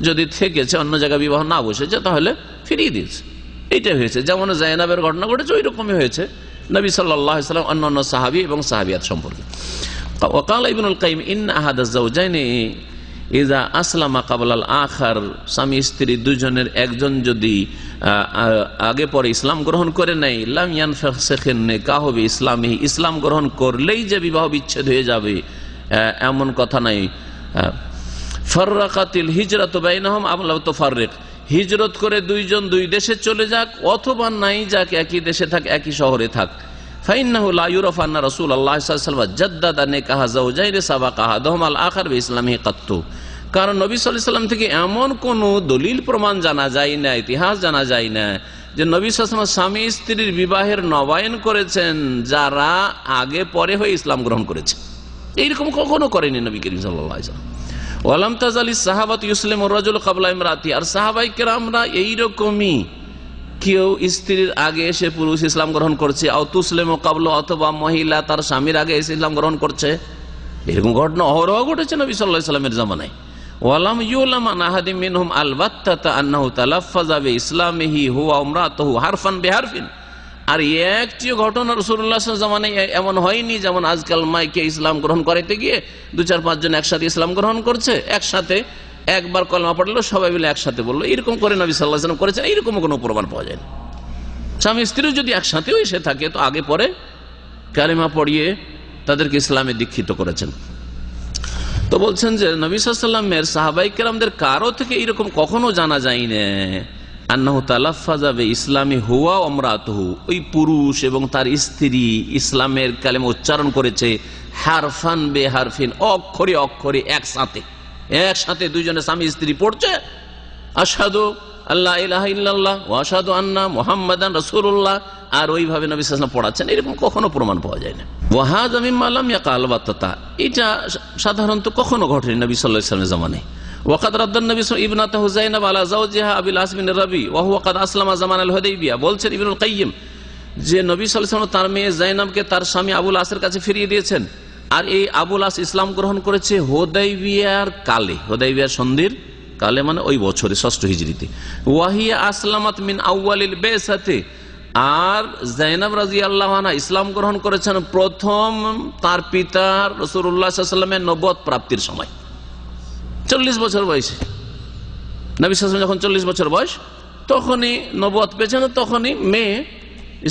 যদি থেকেছে অন্য জায়গায় বিবাহ না বসেছে তাহলে ফিরিয়ে দিয়েছে। এইটাই হয়েছে। যেমন জায়নাবের ঘটনা ঘটেছে ওই রকমই হয়েছে নবী সাল্লাল্লাহু আলাইহি ওয়াসাল্লাম অন্যান্য সাহাবী এবং সাহাবিয়াত সম্পর্কে। ওয়াকাল ইবনুল কাইয়িম ইন্না আহাদা যাওজাইনি ইযা আসলামা ক্বাবলাল আখার, স্বামী স্ত্রী দুজনের একজন যদি আগে পরে ইসলাম গ্রহণ করে নেয়, লাম ইয়ানফাসিখিন নিকাহ বিইসলামিহি, ইসলাম গ্রহণ করলেই যে বিবাহ বিচ্ছেদ হয়ে যাবে এমন কথা নাই। ফাররাকাতিল হিজরাতু বাইনাহুম আম লা তুফাররিক, হিজরত করে দুইজন দুই দেশে চলে যাক অথবা নাই যাক, একই দেশে থাক একই শহরে থাক। ফাইন্নাহু লা ইউরাফু আন্না রাসূলুল্লাহ সাল্লাল্লাহু আলাইহি ওয়াসাল্লাম জাদ্দাদা নিকাহ যাওজাইনি সাবাকা আহাদুহুমা আল আখার বিইসলামিহি কাত্তু, কারণ নবী সাল্লাল্লাহু আলাইহি ওয়াসাল্লাম থেকে এমন কোন দলিল প্রমাণ জানা যায় না, ইতিহাস জানা যায় না যে নবী সাল্লাল্লাহু আলাইহি ওয়াসাল্লাম স্বামী স্ত্রীর বিবাহের নবায়ন করেছেন যারা আগে পরে হয়ে ইসলাম গ্রহণ করেছে। এইরকম কখনো করেনি নবী করিম সাল্লাল্লাহু আলাইহি ওয়াসাল্লাম। ওয়ালাম তাজালিস সাহাবাতু ইউসলিমুর রাজুল ক্বাবলা ইমরাতি, আর সাহাবায়ে কেরামরা এইরকমই কেউ স্ত্রীর আগে এসে পুরুষ ইসলাম গ্রহণ করছে, আও তুসলিমু ক্বাবলা, অথবা মহিলা তার স্বামীর আগে এসে ইসলাম গ্রহণ করছে। এরকম ঘটনা অহরহ ঘটেছে নবী সাল্লাল্লাহু আলাইহি ওয়াসাল্লামের জামানায়। ওয়ালাম ইউলাম আন আহাদিম মিনহুম আলবাত্তাতা আন্নাহু তালাফফাযা বিইসলামিহি হুয়া ইমরাতুহু হারফান বিহারফিন, আর একটি ঘটনা রাসূলুল্লাহ সাল্লাল্লাহু আলাইহি ওয়াসাল্লাম জামানায় এমন হয়নি যেমন আজকাল মাইকে ইসলাম গ্রহণ করাইতে গিয়ে 2, 4, 5 জন একসাথে ইসলাম গ্রহণ করছে, একসাথে একবার কলেমা পড়লো সবাই মিলে একসাথে বললো, এরকম করে নবী সাল্লাল্লাহু আলাইহি ওয়াসাল্লাম করেছেন, এরকম কোনো প্রমাণ পাওয়া যায় না। স্বামী স্ত্রী যদি একসাথেও এসে থাকে তো আগে পরে কালেমা পড়িয়ে তাদেরকে ইসলামে দীক্ষিত করেছেন। তো বলছেন যে নবী সাল্লাল্লাহু আলাইহি ওয়াসাল্লামের সাহাবায়ে কেরামদের কারো থেকে এরকম কখনো জানা যায় না আন্নাহু তালাফফাযা বিইসলামি হুয়া ওয়া ইমরাতুহু, ওই পুরুষ এবং তার স্ত্রী ইসলামের কালেমা উচ্চারণ করেছে হারফান বিহারফিন, অক্ষরে অক্ষরে একসাথে দুইজনে স্বামী স্ত্রী পড়ছে আশহাদু আল্লা ইলাহা ইল্লাল্লাহ ওয়া আশহাদু আন্না মুহাম্মাদান রাসূলুল্লাহ, আর ওইভাবে নবী সাল্লাল্লাহু আলাইহি ওয়াসাল্লাম পড়াচ্ছেন, এরকম কখনো প্রমাণ পাওয়া যায় না। ওয়া হাযা মিম্মা লাম ইয়াকাল বাত্তাতা, এটা সাধারণত কখনো ঘটেনি নবী সাল্লাল্লাহু আলাইহি ওয়াসাল্লামের জামানায়। ওয়াকাদ রাদ্দান নবী ইবনাতাহু যায়নাব আলা যাওজিহা আবিল আস বিন রাবি ওয়া হুয়া কাদ আসলামা জামান আল হুদাইবিয়া, বলছেন ইবনুল কাইয়িম যে নবী সাল্লাল্লাহু আলাইহি ওয়াসাল্লাম তার মেয়ে যায়নাবকে তার স্বামী আবুল আসের কাছে ফিরিয়ে দিয়েছেন, আর এই আবুল আস ইসলাম গ্রহণ করেছে হুদাইবিয়ার কালে, হুদাইবিয়ার সন্ধির কালে, মানে ওই বছরে 6ষ্ঠ হিজরিতে। ওয়াহিয়া আসলামাত মিন আউয়ালিল বিসাতে, আর যায়নাব রাদিয়াল্লাহু আনহা ইসলাম গ্রহণ করেছেন প্রথম তার পিতা রাসূলুল্লাহ সাল্লাল্লাহু আলাইহি ওয়াসাল্লামের নবুয়ত প্রাপ্তির সময়, 40 বছর বয়সে। নবী সাল্লাল্লাহু আলাইহি ওয়াসাল্লাম যখন 40 বছর বয়স তখনই নবুয়ত পেয়েছেন, তখনই মেয়ে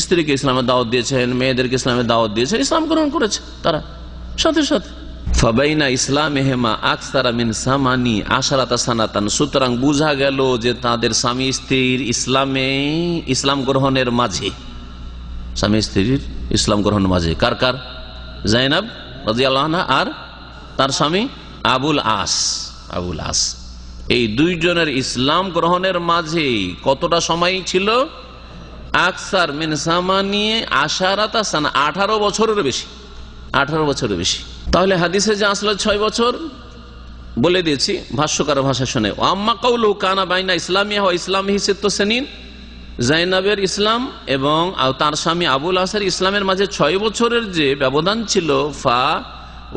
স্ত্রীকে ইসলামের দাওয়াত দিয়েছেন, মেয়েদেরকে ইসলামের দাওয়াত দিয়েছেন, ইসলাম গ্রহণ করেছে তারা সাথে সাথে। ফাবাইনা ইসলামিহিমা আকসারা মিন সামানি আশারাতা সানাতান, সুতরাং বোঝা গেল যে তাদের স্বামী স্ত্রীর ইসলাম গ্রহণের মাঝে, স্বামী স্ত্রীর ইসলাম গ্রহণের মাঝে কার কার, যায়নাব রাদিয়াল্লাহু আনহা আর তার স্বামী আবুল আস, এই দুইজনের ইসলাম গ্রহণের মাঝে কতটা সময় ছিল, আকসার মিন সামানি আশারাতা সানা, 18 বছরের বেশি, 18 বছরের বেশি। তাহলে হাদিসে যে আসলে 6 বছর বলে দিয়েছি ভাষ্যকার ভাষা শুনে। আম্মা কাউলু কানা বাইনা ইসলামিয়া ওয়া ইসলামিহি সিত্তু সিনিন, যায়নাবের ইসলাম এবং তার স্বামী আবুল আসের ইসলামের মাঝে 6 বছরের যে ব্যবধান ছিল, ফা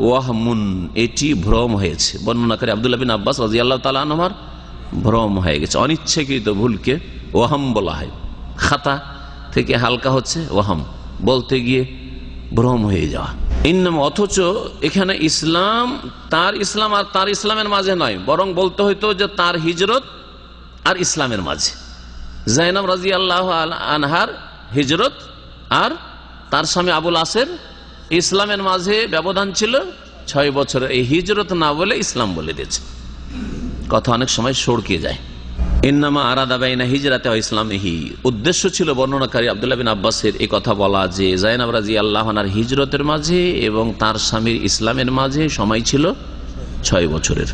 ওয়াহমুন, এটি ভ্রম হয়েছে। বর্ণনা করে আব্দুল্লাহ বিন আব্বাস রাদিয়াল্লাহু তাআলা আনহুমার ভ্রম হয়ে গেছে, অনিচ্ছাকৃত ভুলকে ওয়াহাম বলা হয়। খাতা থেকে হালকা হচ্ছে ওয়াহাম, বলতে গিয়ে ভ্রম হয়ে যাওয়া। অথচ এখানে ইসলাম আর তার ইসলামের মাঝে নয়, বরং বলতে হইতো যে তার হিজরত আর ইসলামের মাঝে। জাইনাব রাদিয়াল্লাহু আনহার হিজরত আর তার স্বামী আবুল আসের ইসলামের মাঝে ব্যবধান ছিল 6 বছর। এই হিজরত না বলে ইসলাম বলে দিয়েছে। কথা অনেক সময় সড়কে যায়। ইন্নামা আরাদা বাইনা হিজরাতে ওয়া ইসলামিহি, উদ্দেশ্য ছিল বর্ণনাকারী আব্দুল্লাহ বিন আব্বাসের এই কথা বলা যে জাইনাব রাদিয়াল্লাহু আনহার হিজরতের মাঝে এবং তার স্বামীর ইসলামের মাঝে সময় ছিল 6 বছরের।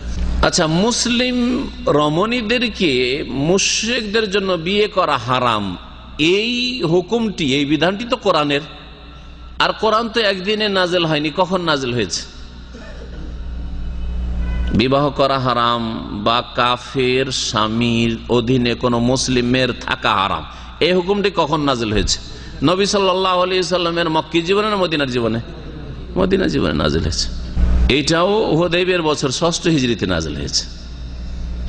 আচ্ছা, মুসলিম রমণীদেরকে মুশরিকদের জন্য বিয়ে করা হারাম, এই হুকুমটি, এই বিধানটি তো কোরআনের। আর কোরআন তো একদিনে নাজেল হয়নি, কখন নাজেল হয়েছে? বিবাহ করা হারাম বা কাফের স্বামীর অধীনে কোনো মুসলিমের থাকা হারাম, এই হুকুমটি কখন নাজেল হয়েছে? নবী সাল্লাল্লাহু আলাইহি সাল্লামের মক্কি জীবনে না মদিনার জীবনে? মদিনা জীবনে নাজেল হয়েছে। এইটাও হুদাইবিয়ার বছর 6ষ্ঠ হিজরিতে নাজেল হয়েছে।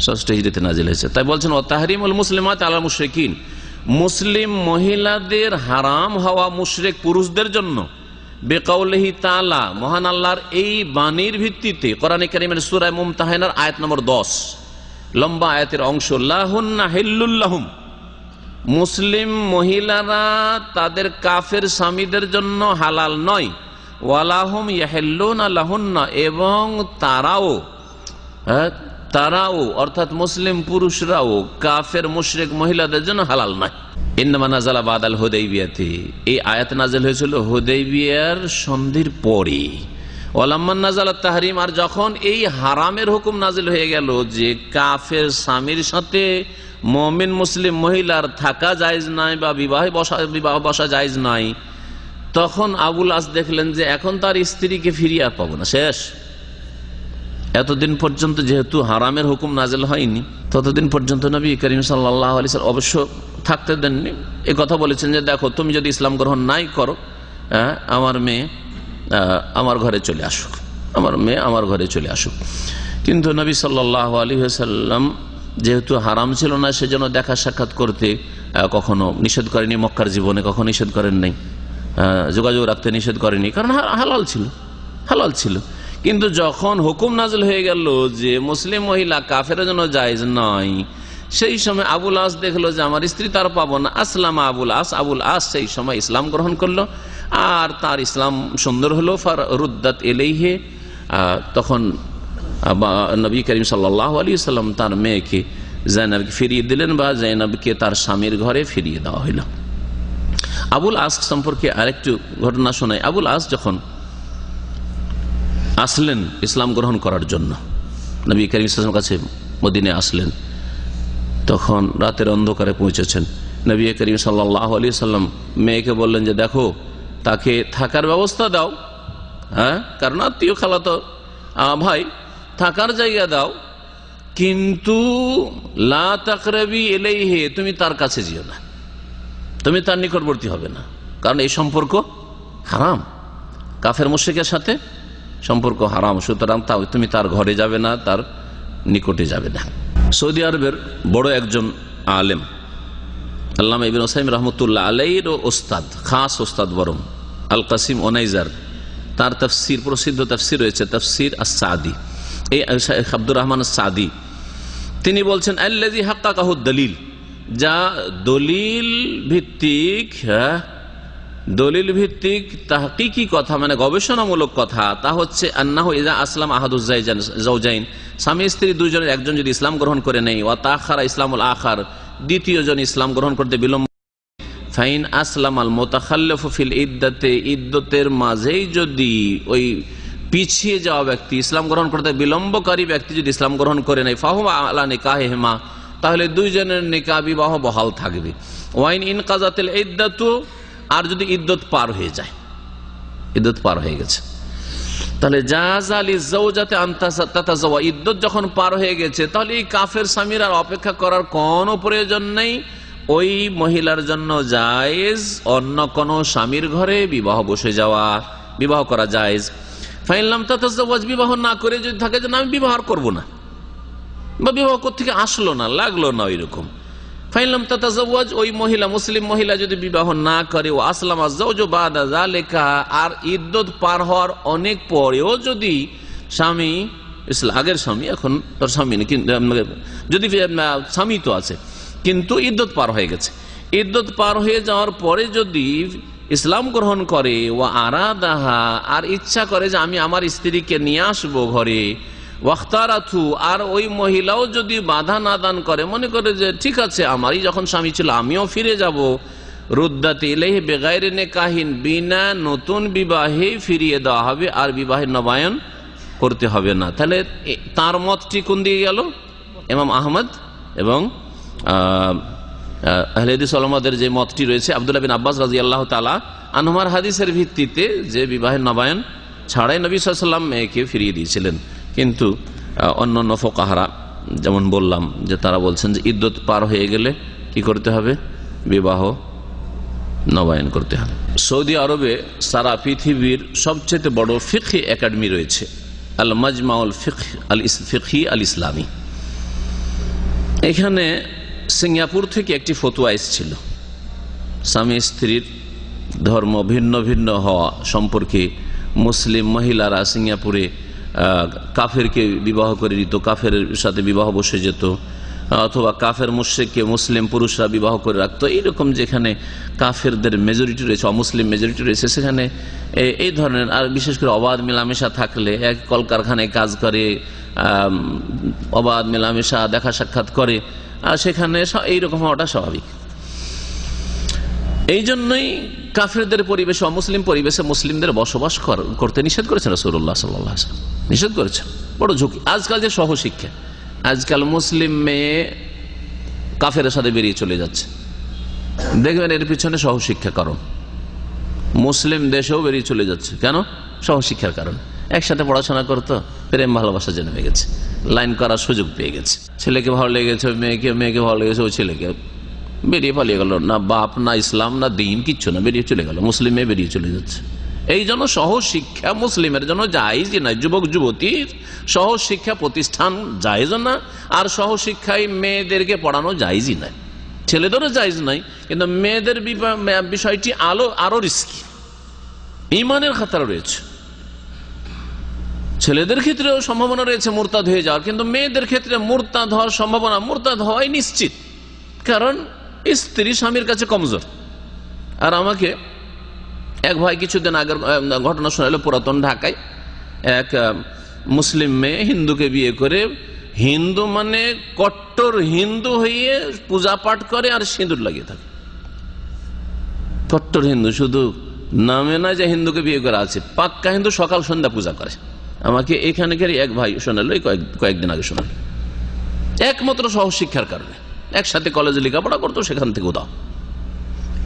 6ষ্ঠ হিজরিতে নাজেল হয়েছে। তাই বলছেন ও তাহরিমুল মুসলিমাত আলা মুশরিকিন, মুসলিম মহিলাদের হারাম হওয়া মুশরিক পুরুষদের জন্য বেকাউলিহি তাআলা, মহান আল্লাহর এই বাণীর ভিত্তিতে কোরআনে কারীমের সূরা মুমতাহানার আয়াত নম্বর 10, লম্বা আয়াতের অংশ, লাহুন্না হিল্লুল লাহুম, মুসলিম মহিলারা তাদের কাফের স্বামীদের জন্য হালাল নয়, ওয়ালাহুম ইয়াহিল্লুনা লাহুন্না, এবং তারাও অর্থাৎ মুসলিম পুরুষরাও কাফের মুশরিক মহিলাদের জন্য হালাল নয়। ইন্নামা নাযালা বাদাল হুদাইবিয়াতে, এই আয়াত নাযিল হয়েছিল হুদাইবিয়ার সন্ধির পরে। ওয়ালাম্মা নাযালাত তাহরিম, আর যখন এই হারামের হুকুম নাযিল হয়ে গেল যে কাফের স্বামীর সাথে মুমিন মুসলিম মহিলার থাকা জায়েজ নাই বা বিবাহ বসা জায়েজ নাই, তখন আবুল আস দেখলেন যে এখন তার স্ত্রীকে ফিরিয়ে আর পাবো না, শেষ। এতদিন পর্যন্ত যেহেতু হারামের হুকুম নাজেল হয়নি, ততদিন পর্যন্ত নবী করিম সাল্লাল্লাহু আলাইহি ওয়াসাল্লাম অবশ্য থাকতে দেননি। এ কথা বলেছেন যে দেখো, তুমি যদি ইসলাম গ্রহণ নাই করো, আমার মেয়ে আমার ঘরে চলে আসুক, আমার মেয়ে আমার ঘরে চলে আসুক। কিন্তু নবী সাল্লাল্লাহু আলাইহি ওয়াসাল্লাম যেহেতু হারাম ছিল না, সেজন্য দেখা সাক্ষাৎ করতে কখনো নিষেধ করেনি, মক্কার জীবনে কখনো নিষেধ করেন নাই, যোগাযোগ রাখতে নিষেধ করেনি, কারণ হালাল ছিল। কিন্তু যখন হুকুম নাযিল হয়ে গেল যে মুসলিম মহিলা কাফের জন্য জায়েজ নয়, সেই সময় আবুল আস দেখলো যে আমার স্ত্রী তার পাবো না। আসলাম আবুল আস সেই সময় ইসলাম গ্রহণ করলো, আর তার ইসলাম সুন্দর হলো। ফারুদ্দাত ইলাইহি, তখন নবী করিম সাল্লাল্লাহু আলাইহি ওয়াসাল্লাম তার মেয়েকে জাইনাবকে ফিরিয়ে দিলেন, বা জাইনাবকে তার স্বামীর ঘরে ফিরিয়ে দেওয়া হইল। আবুল আস সম্পর্কে আরেকটু ঘটনা শোনায়। আবুল আস যখন আসলেন ইসলাম গ্রহণ করার জন্য, নবী করিম সাল্লাল্লাহু আলাইহি ওয়াসাল্লামের কাছে মদিনায় আসলেন, তখন রাতের অন্ধকারে পৌঁছেছেন। নবী করিম সাল্লাল্লাহু আলাইহি ওয়াসাল্লাম মেয়েকে বললেন যে দেখো, তাকে থাকার ব্যবস্থা দাও, কারণ আত্মীয় খালাতো ভাই, থাকার জায়গা দাও, কিন্তু লা তাকরাবি ইলাইহি, তুমি তার কাছে যেও না, তুমি তার নিকটবর্তী হবে না, কারণ এই সম্পর্ক হারাম, কাফের মুশরিকের সাথে সম্পর্ক হারাম। সুতরাং তুমি তার ঘরে যাবে না, তার নিকটে যাবে না। সৌদি আরবের বড় একজন আলেম, আল্লামা ইবনে উসাইমিন রাহমাতুল্লাহ আলাইহির ওস্তাদ, খাস ওস্তাদ বরং, আল কাসিম ওনাইজার, তার তাফসির, প্রসিদ্ধ তাফসির রয়েছে তাফসির আস-সাদি, এই আব্দুর রহমান আস-সাদি, তিনি বলছেন আল্লাযী হাক্কাকাহু দলিল, যা দলিল ভিত্তিক তাহকিকি কথা, মানে গবেষণামূলক কথা, তা হচ্ছে আন্নাহু ইযা আসলাম আহাদুজ যাওজাইন, স্বামী স্ত্রী দুইজনের একজন যদি ইসলাম গ্রহণ করে নেই, ওয়া তাখারা ইসলামুল আখার, দ্বিতীয় জন ইসলাম গ্রহণ করতে বিলম্ব, ফাইন আসলাম আল মুতাখাল্লিফু ফিল ইদ্দাতে, ইদ্দতের মাঝেই যদি ওই পিছিয়ে যাওয়া ব্যক্তি, ইসলাম গ্রহণ করতে বিলম্বকারী ব্যক্তি যদি ইসলাম গ্রহণ করে নেই, ফাহুমা আলা নিকাহিহিমা, তাহলে দুইজনের নিকাহ বিবাহ বহাল থাকবে। ওয়াইন ইনকাযাতিল ইদ্দাতু, আর যদি ইদ্দত পার হয়ে যায়, ইদ্দত পার হয়ে গেছে, তাহলে জাযা লিযাওজাতি আন তাতাযাওয়া, ইদ্দত যখন পার হয়ে গেছে, তাহলে এই কাফের স্বামীর আর অপেক্ষা করার কোনো প্রয়োজন নেই, ওই মহিলার জন্য জায়েজ অন্য কোন স্বামীর ঘরে বিবাহ বসে যাওয়া, বিবাহ করা জায়েজ। ফাইন লাম তাতাযাওয়াজ, বিবাহ না করে যদি থাকে যে আমি বিবাহ করব না, বা বিবাহ থেকে আসলো না, লাগলো না ওই রকম। ফাইনলাম তাতাজাওয়াজ, ওই মহিলা মুসলিম মহিলা যদি বিবাহ না করে, ও আসলাম আযাওজু বাদা যালিকা, আর ইদ্দত পার হওয়ার অনেক পরেও যদি স্বামী আগের স্বামী, এখন তোর স্বামী যদি স্বামী তো আছে কিন্তু ইদ্দত পার হয়ে গেছে, ইদ্দত পার হয়ে যাওয়ার পরে যদি ইসলাম গ্রহণ করে, ও আরাদাহা, আর ইচ্ছা করে যে আমি আমার স্ত্রীকে নিয়ে আসবো ঘরে, ওয়াখতারাথু, আর ওই মহিলাও যদি বাধা না দান করে, মনে করে যে ঠিক আছে আমারই যখন স্বামী ছিল আমিও ফিরে যাব, রুদ্দাত ইলাইহি বিগাইরি নিকাহিন, বিনা নতুন বিবাহে ফিরিয়ে দেওয়া হবে, আর বিবাহের নবায়ন করতে হবে না। তাহলে তার মতটি কোন দিকে গেল? ইমাম আহমদ এবং আহলে হাদিস ওলামাদের যে মতটি রয়েছে আব্দুল্লাহ বিন আব্বাস রাদিয়াল্লাহু তাআলা আনহুমার হাদিসের ভিত্তিতে, যে বিবাহের নবায়ন ছাড়াই নবী সাল্লাল্লাহু আলাইহি ওয়াসাল্লাম মেয়েকে ফিরিয়ে দিয়েছিলেন। কিন্তু অন্যান্য ফুকাহারা যেমন বললাম যে তারা বলছেন যে ইদ্দত পার হয়ে গেলে কি করতে হবে? বিবাহ নবায়ন করতে হবে। সৌদি আরবে সারা পৃথিবীর সবচেয়ে বড় ফিকহি একাডেমি রয়েছে, আল মাজমাউল ফিকহি আল ইসলামী। এখানে সিঙ্গাপুর থেকে একটি ফতোয়া এসেছিল, স্বামী স্ত্রীর ধর্ম ভিন্ন ভিন্ন হওয়া সম্পর্কে। মুসলিম মহিলারা সিঙ্গাপুরে কাফেরকে বিবাহ করে দিত, কাফের সাথে বিবাহ বসে যেত, অথবা কাফের মুশরিককে মুসলিম পুরুষরা বিবাহ করে রাখতো। এইরকম যেখানে কাফেরদের মেজরিটি রয়েছে, অমুসলিম মেজরিটি রয়েছে, সেখানে এই ধরনের, আর বিশেষ করে অবাধ মেলামেশা থাকলে, এক কলকারখানায় কাজ করে, অবাধ মেলামেশা দেখা সাক্ষাৎ করে, আর সেখানে এইরকম হওয়াটা স্বাভাবিক। এই জন্যই কাফেরদের পরিবেশে, অমুসলিম পরিবেশে মুসলিমদের বসবাস করতে নিষেধ করেছেন রাসূলুল্লাহ সাল্লাল্লাহু আলাইহি ওয়াসাল্লাম, নিষেধ করেছেন। বড় ঝুঁকি আজকাল যে সহশিক্ষা, আজকাল মুসলিম মেয়ে কাফেরের সাথে বেরিয়ে চলে যাচ্ছে, দেখবেন এর পিছনে সহশিক্ষা কারণ। মুসলিম দেশেও বেরিয়ে চলে যাচ্ছে, কেন? সহশিক্ষার কারণ। একসাথে পড়াশোনা করতো, প্রেম ভালোবাসা জন্মে গেছে, লাইন করার সুযোগ পেয়ে গেছে, ছেলেকে ভালো লেগেছে মেয়েকে, মেয়েকে ভালো লেগেছে ও ছেলেকে, বেরিয়ে পালিয়ে গেল, না বাপ না ইসলাম না দিন কিচ্ছু না, বেরিয়ে চলে গেল, মুসলিম মেয়ে বেরিয়ে চলে যাচ্ছে। এই জন্য সহশিক্ষা মুসলিমের জন্য জায়েজই নয়, যুবক যুবতীর সহশিক্ষা প্রতিষ্ঠান জায়েজ না, আর সহশিক্ষায় মেয়েদেরকে পড়ানো জায়েজই নয়, ছেলেদেরও জায়েজ নাই। কিন্তু মেয়েদের বিষয়টি আরো রিস্কি, ঈমানের খাতরা রয়েছে। ছেলেদের ক্ষেত্রেও সম্ভাবনা রয়েছে মুরতাদ হয়ে যাওয়ার, কিন্তু মেয়েদের ক্ষেত্রে মুরতাদ হওয়ার সম্ভাবনা, মুরতাদ হওয়াই নিশ্চিত, কারণ স্ত্রী স্বামীর কাছে কমজোর। আর আমাকে এক ভাই কিছুদিন আগের ঘটনা শোনালো, পুরাতন ঢাকায় এক মুসলিম মেয়ে হিন্দুকে বিয়ে করে, হিন্দু মানে কট্টর হিন্দু হয়ে পূজা পাঠ করে আর সিঁদুর লাগিয়ে থাকে, কট্টর হিন্দু, শুধু নামে না যে হিন্দুকে বিয়ে করা আছে, পাক্কা হিন্দু, সকাল সন্ধ্যা পূজা করে। আমাকে এখানকার এক ভাই শোনালো, কয়েকদিন আগে শোনালো, একমাত্র সহশিক্ষার কারণে। একসাথে কলেজে লেখাপড়া করতো, সেখান থেকে উদাও।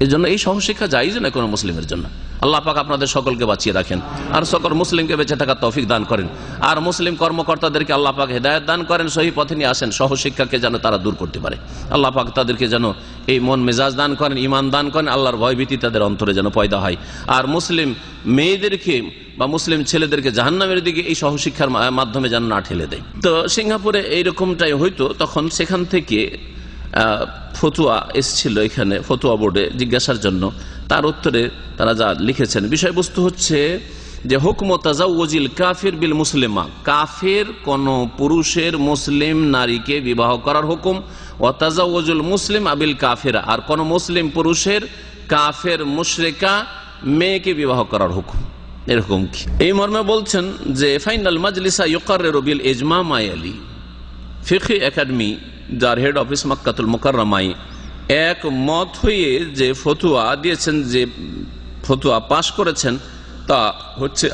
এই জন্য এই সহশিক্ষা জায়েজ না কোনো মুসলিমের জন্য। আল্লাহ পাক আপনাদের সকলকে বাঁচিয়ে রাখেন, আর সকল মুসলিমকে বেঁচে থাকার তৌফিক দান করেন, আর মুসলিম কর্মকর্তাদেরকে আল্লাহ পাক হেদায়েত দান করেন, সহি পথে নিয়ে আসেন, সহশিক্ষাকে যেন তারা দূর করতে পারে। আল্লাহ পাক তাদেরকে যেন এই মন মেজাজ দান করেন, ঈমান দান করেন, আল্লাহর ভয়ভীতি তাদের অন্তরে যেন পয়দা হয়, আর মুসলিম মেয়েদেরকে বা মুসলিম ছেলেদেরকে জাহান্নামের দিকে এই সহশিক্ষার মাধ্যমে যেন না ঠেলে দেয়। তো সিঙ্গাপুরে এইরকমটাই হয়তো, তখন সেখান থেকে ফতুয়া এসেছিল এখানে ফতুয়া বোর্ডে জিজ্ঞাসার জন্য। তার উত্তরে তারা যা লিখেছেন, বিষয়বস্তু হচ্ছে যে হুকম তাজাউজিল কাফির বিল মুসলিমা, কাফের কোন পুরুষের মুসলিম নারীকে বিবাহ করার হুকুম, ও তাজাউজুল মুসলিম আবিল কাফিরা, আর কোন মুসলিম পুরুষের কাফের মুশরিকা মেয়েকে বিবাহ করার হুকুম। এরকম কি? এই মর্মে বলছেন যে ফাইনাল মাজলিসা ইউকাররিরু বিল ইজমা মায়ালি, ফিকহি একাডেমি যার হেড অফিস মক্কাতুল মুকাররমায় এক মত হয়ে যে ফতুয়া দিয়েছেন, যে ফতুয়া পাশ করেছেন, তা হচ্ছে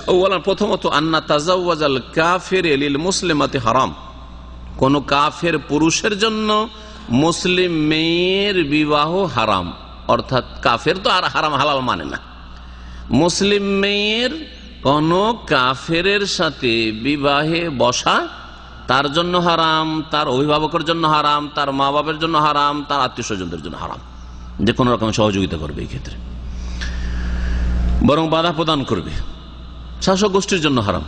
প্রথমত আন্না তাজাওয়াজাল কাফির লিল মুসলিমাতি হারাম, কোন কাফের পুরুষের জন্য মুসলিম মেয়ের বিবাহ হারাম। অর্থাৎ কাফের তো আর হারাম হালাল মানে না, মুসলিম মেয়ের কোন কাফেরের সাথে বিবাহে বসা তার জন্য হারাম, তার অভিভাবকের জন্য হারাম, তার মা বাবার জন্য হারাম, তার আত্মীয় স্বজনদের জন্য হারাম, যে কোনো রকম সহযোগিতা করবে এই ক্ষেত্রে, বরং বাধা প্রদান করবে। শাসক গোষ্ঠীর জন্য হারাম,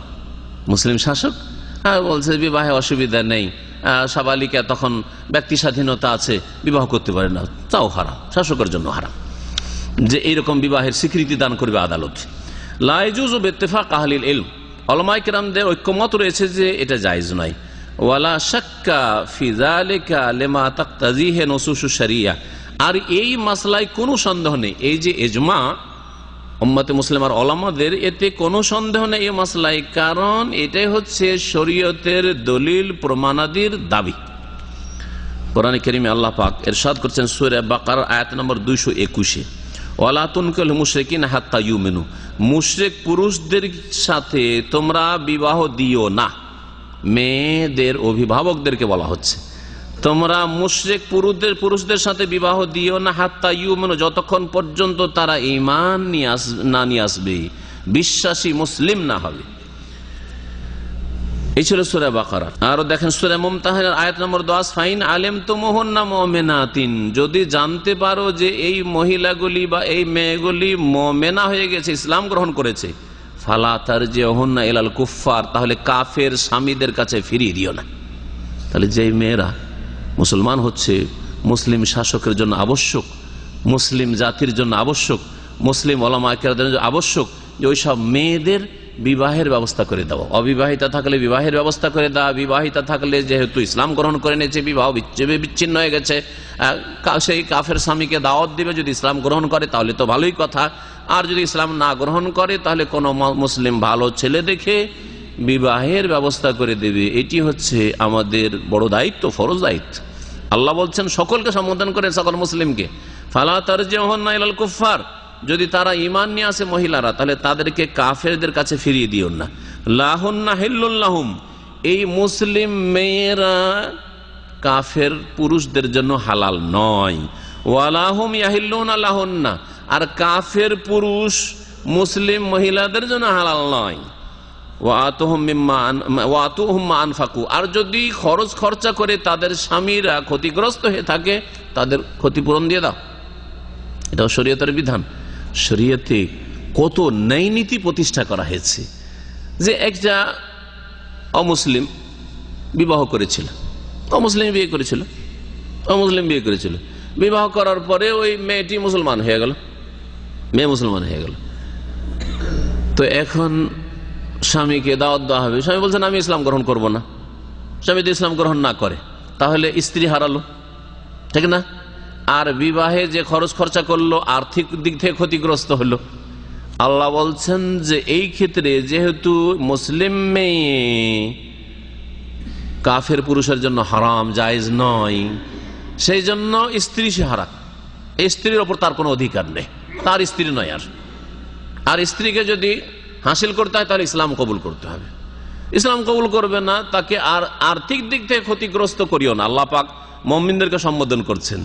মুসলিম শাসক বলছে বিবাহে অসুবিধা নেই, সাবালিকা, তখন ব্যক্তি স্বাধীনতা আছে, বিবাহ করতে পারে না, তাও হারাম, শাসকের জন্য হারাম, যে এইরকম বিবাহের স্বীকৃতি দান করবে আদালত। লা ইয়াজুজু বিত্তিফাক আহলিল ইলম, উলামায়ে কেরামদের ঐক্যমত রয়েছে যে এটা জায়েজ নয়। ওয়ালা শাক্কা ফি যালিকা লিমা তাকতাজিহি নুসুসুশ শরিয়া, আর এই মাসলায় কোনো সন্দেহ নেই, এই যে ইজমা উম্মতে মুসলিমার ওলামাদের, এতে কোনো সন্দেহ নেই এই মাসলায়, কারণ এটাই হচ্ছে শরীয়তের দলিল প্রমাণাদির দাবি। কোরআনে কারীমে আল্লাহ পাক ইরশাদ করছেন সূরা বাকারা আয়াত নম্বর 221, ওয়ালা তুনকিহুল মুশরিকিনা হাত্তা ইউমিনু, মুশরিক পুরুষদের সাথে তোমরা বিবাহ দিও না। মেয়েদের অভিভাবকদেরকে বলা হচ্ছে, তোমরা মুশরিক পুরুষদের সাথে বিবাহ দিও না হাত্তা ইউমিনু, যতক্ষণ পর্যন্ত তারা ঈমান নিয়ে আসবে, বিশ্বাসী মুসলিম না হবে। এই ছিল সূরা বাকারা। আর দেখেন সূরা মুমতাহিনার আয়াত নম্বর 10, ফাইন আলিমতুমুহুন্না মুমিনাতিন, যদি জানতে পারো যে এই মহিলাগুলি বা এই মেয়েগুলি মুমিনা হয়ে গেছে, ইসলাম গ্রহণ করেছে, ফালা তারজিউহুন্না ইলাল কুফফার, তাহলে কাফের স্বামীদের কাছে ফিরিয়ে দিও না। তাহলে যেই মেয়েরা মুসলমান হচ্ছে, মুসলিম শাসকের জন্য আবশ্যক, মুসলিম জাতির জন্য আবশ্যক, মুসলিম ওলামায়ে কেরামদের জন্য আবশ্যক যে ওইসব মেয়েদের বিবাহের ব্যবস্থা করে দেওয়া। অবিবাহিতা থাকলে বিবাহের ব্যবস্থা করে দেওয়া, বিবাহিতা থাকলে যেহেতু ইসলাম গ্রহণ করে নিয়েছে, বিবাহ বিচ্ছিন্ন হয়ে গেছে, সেই কাফের স্বামীকে দাওয়াত দিবে, যদি ইসলাম গ্রহণ করে তাহলে তো ভালোই কথা, আর যদি ইসলাম না গ্রহণ করে তাহলে কোনো মুসলিম ভালো ছেলে দেখে বিবাহের ব্যবস্থা করে দেবে। এটি হচ্ছে আমাদের বড় দায়িত্ব, ফরজ দায়িত্ব। আল্লাহ বলছেন সকলকে সম্বোধন করেন, সকল মুসলিমকে, ফালা তারজিউহুন্না ইলাল কুফফার, যদি তারা ঈমান নিয়ে আসে মহিলারা, তাহলে তাদেরকে কাফেরদের কাছে ফিরিয়ে দিও না। লাহুন্না হিল্লুল লাহুম, এই মুসলিম মেয়েরা কাফের পুরুষদের জন্য হালাল নয়। ওয়ালাহুম ইয়াহিল্লুনা লাহুন্না, আর কাফের পুরুষ মুসলিম মহিলাদের জন্য হালাল নয়। ওয়াতুহুম মা আনফাকু, আর যদি খরচা করে তাদের স্বামীরা ক্ষতিগ্রস্ত হয়ে থাকে, তাদের ক্ষতিপূরণ দিয়ে দাও। এটাও শরীয়তের বিধান। শরীয়তে কত ন্যায় নীতি প্রতিষ্ঠা করা হয়েছে, যে একটা অমুসলিম বিবাহ করেছিল, অমুসলিম বিয়ে করেছিল, বিবাহ করার পরে ওই মেয়েটি মুসলমান হয়ে গেল, মেয়ে মুসলমান হয়ে গেল। তো এখন স্বামীকে দাওয়াত দেওয়া হবে, স্বামী বলছেন আমি ইসলাম গ্রহণ করব না। স্বামী যদি ইসলাম গ্রহণ না করে তাহলে স্ত্রী হারালো, ঠিক না? আর বিবাহে যে খরচা করলো আর্থিক দিক থেকে ক্ষতিগ্রস্ত হলো। আল্লাহ বলছেন যে এই ক্ষেত্রে যেহেতু মুসলিম মেয়ে কাফের পুরুষের জন্য হারাম, জায়েজ নয়, সেই জন্য স্ত্রী সে হারাম, এই স্ত্রীর ওপর তার কোনো অধিকার নেই, তার স্ত্রী নয়। আর স্ত্রীকে যদি হাসিল করতে হয় তাহলে ইসলাম কবুল করতে হবে। ইসলাম কবুল করবে না, তাকে আর আর্থিক দিক থেকে ক্ষতিগ্রস্ত করিও না। আল্লাহ পাক মুমিনদেরকে সম্বোধন করছেন,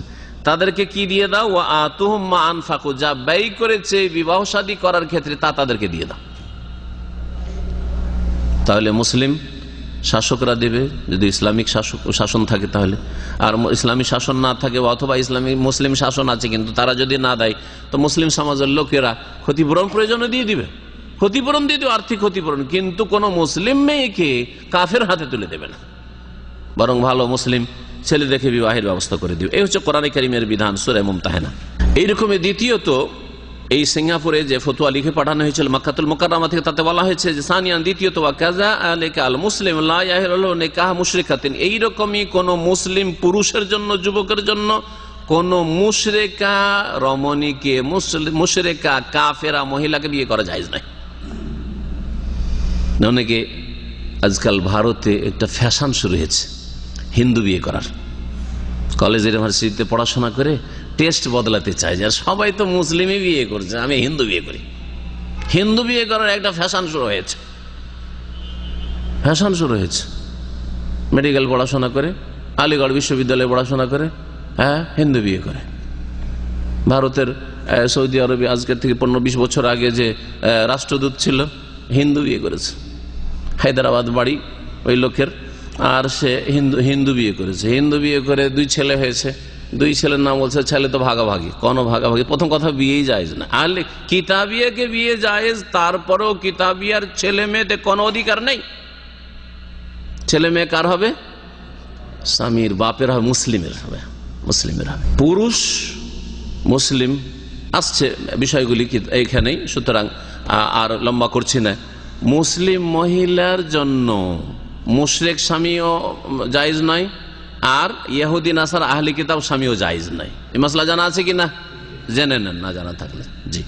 তাদেরকে কি দিয়ে দাও? ওয়া আতুহুম মা আনফাকু, যা ব্যয় করেছে বিবাহ শাদী করার ক্ষেত্রে তা তাদেরকে দিয়ে দাও। তাহলে মুসলিম শাসকরা দেবে, যদি ইসলামিক শাসন থাকে তাহলে। আর ইসলামিক শাসন না থাকে, অথবা মুসলিম শাসন আছে কিন্তু তারা যদি না দেয়, তো মুসলিম সমাজের লোকেরা ক্ষতিপূরণ প্রয়োজনে দিয়ে দিবে, ক্ষতিপূরণ দিয়ে দিবে, আর্থিক ক্ষতিপূরণ, কিন্তু কোনো মুসলিম মেয়েকে কাফের হাতে তুলে দেবে না, বরং ভালো মুসলিম ছেলে দেখে বিবাহের ব্যবস্থা করে দিবে। এই হচ্ছে কোরআনে কারীমের বিধান, সূরা মুমতাহিনা। এইরকমই দ্বিতীয়ত, এই সিঙ্গাপুরে যে ফতোয়া লিখে পাঠানো হয়েছিল মক্কাতুল মুকাররমা থেকে, তাতে বলা হয়েছে যে সানিয়ান, দ্বিতীয়ত, ওয়া কাযা আলাইকা আল মুসলিম লা ইয়াহিলু নিকাহ মুশরিকাতিন, এইরকমই কোন মুসলিম পুরুষের জন্য, যুবকের জন্য কোন মুশরিকা রমণীকে, মুশরিকা কাফেরা মহিলাকে বিয়ে করা জায়েজ নয়। অনেকে আজকাল ভারতে একটা ফ্যাশন শুরু হয়েছে হিন্দু বিয়ে করার। কলেজ ইউনিভার্সিটিতে পড়াশোনা করে টেস্ট বদলাতে চায়, যে সবাই তো মুসলিমই বিয়ে করছে, আমি হিন্দু বিয়ে করি। হিন্দু বিয়ে করার একটা ফ্যাশন শুরু হয়েছে। মেডিকেল পড়াশোনা করে, আলিগড় বিশ্ববিদ্যালয়ে পড়াশোনা করে, হিন্দু বিয়ে করে। ভারতের সৌদি আরবে আজকের থেকে 15-20 বছর আগে যে রাষ্ট্রদূত ছিল, হিন্দু বিয়ে করেছে, হায়দ্রাবাদ বাড়ি ওই লোকের, আর সে হিন্দু বিয়ে করেছে। হিন্দু বিয়ে করে 2 ছেলে হয়েছে, 2 ছেলের নাম বলছে, ছেলে তো ভাগাভাগি, কোনো ভাগাভাগি, প্রথম কথা বিয়েই জায়েজ না। আর কিতাবিয়াকে বিয়ে জায়েজ, তারপরেও কিতাবিয়ার ছেলে মেয়েতে কোনো অধিকার নেই। ছেলে মেয়ে কার হবে? স্বামীর বাপের হবে, মুসলিমের হবে, মুসলিমের হবে। পুরুষ মুসলিম আসছে বিষয়গুলি এইখানেই, সুতরাং আর লম্বা করছি না। মুসলিম মহিলার জন্য মুশরিক স্বামীও জায়েজ নয়, আর ইহুদি নাসারা আহলি কিতাব স্বামীও জায়েজ নয়। এই মাসলা জানা আছে কিনা? জেনে নেন না জানা থাকলে। জি।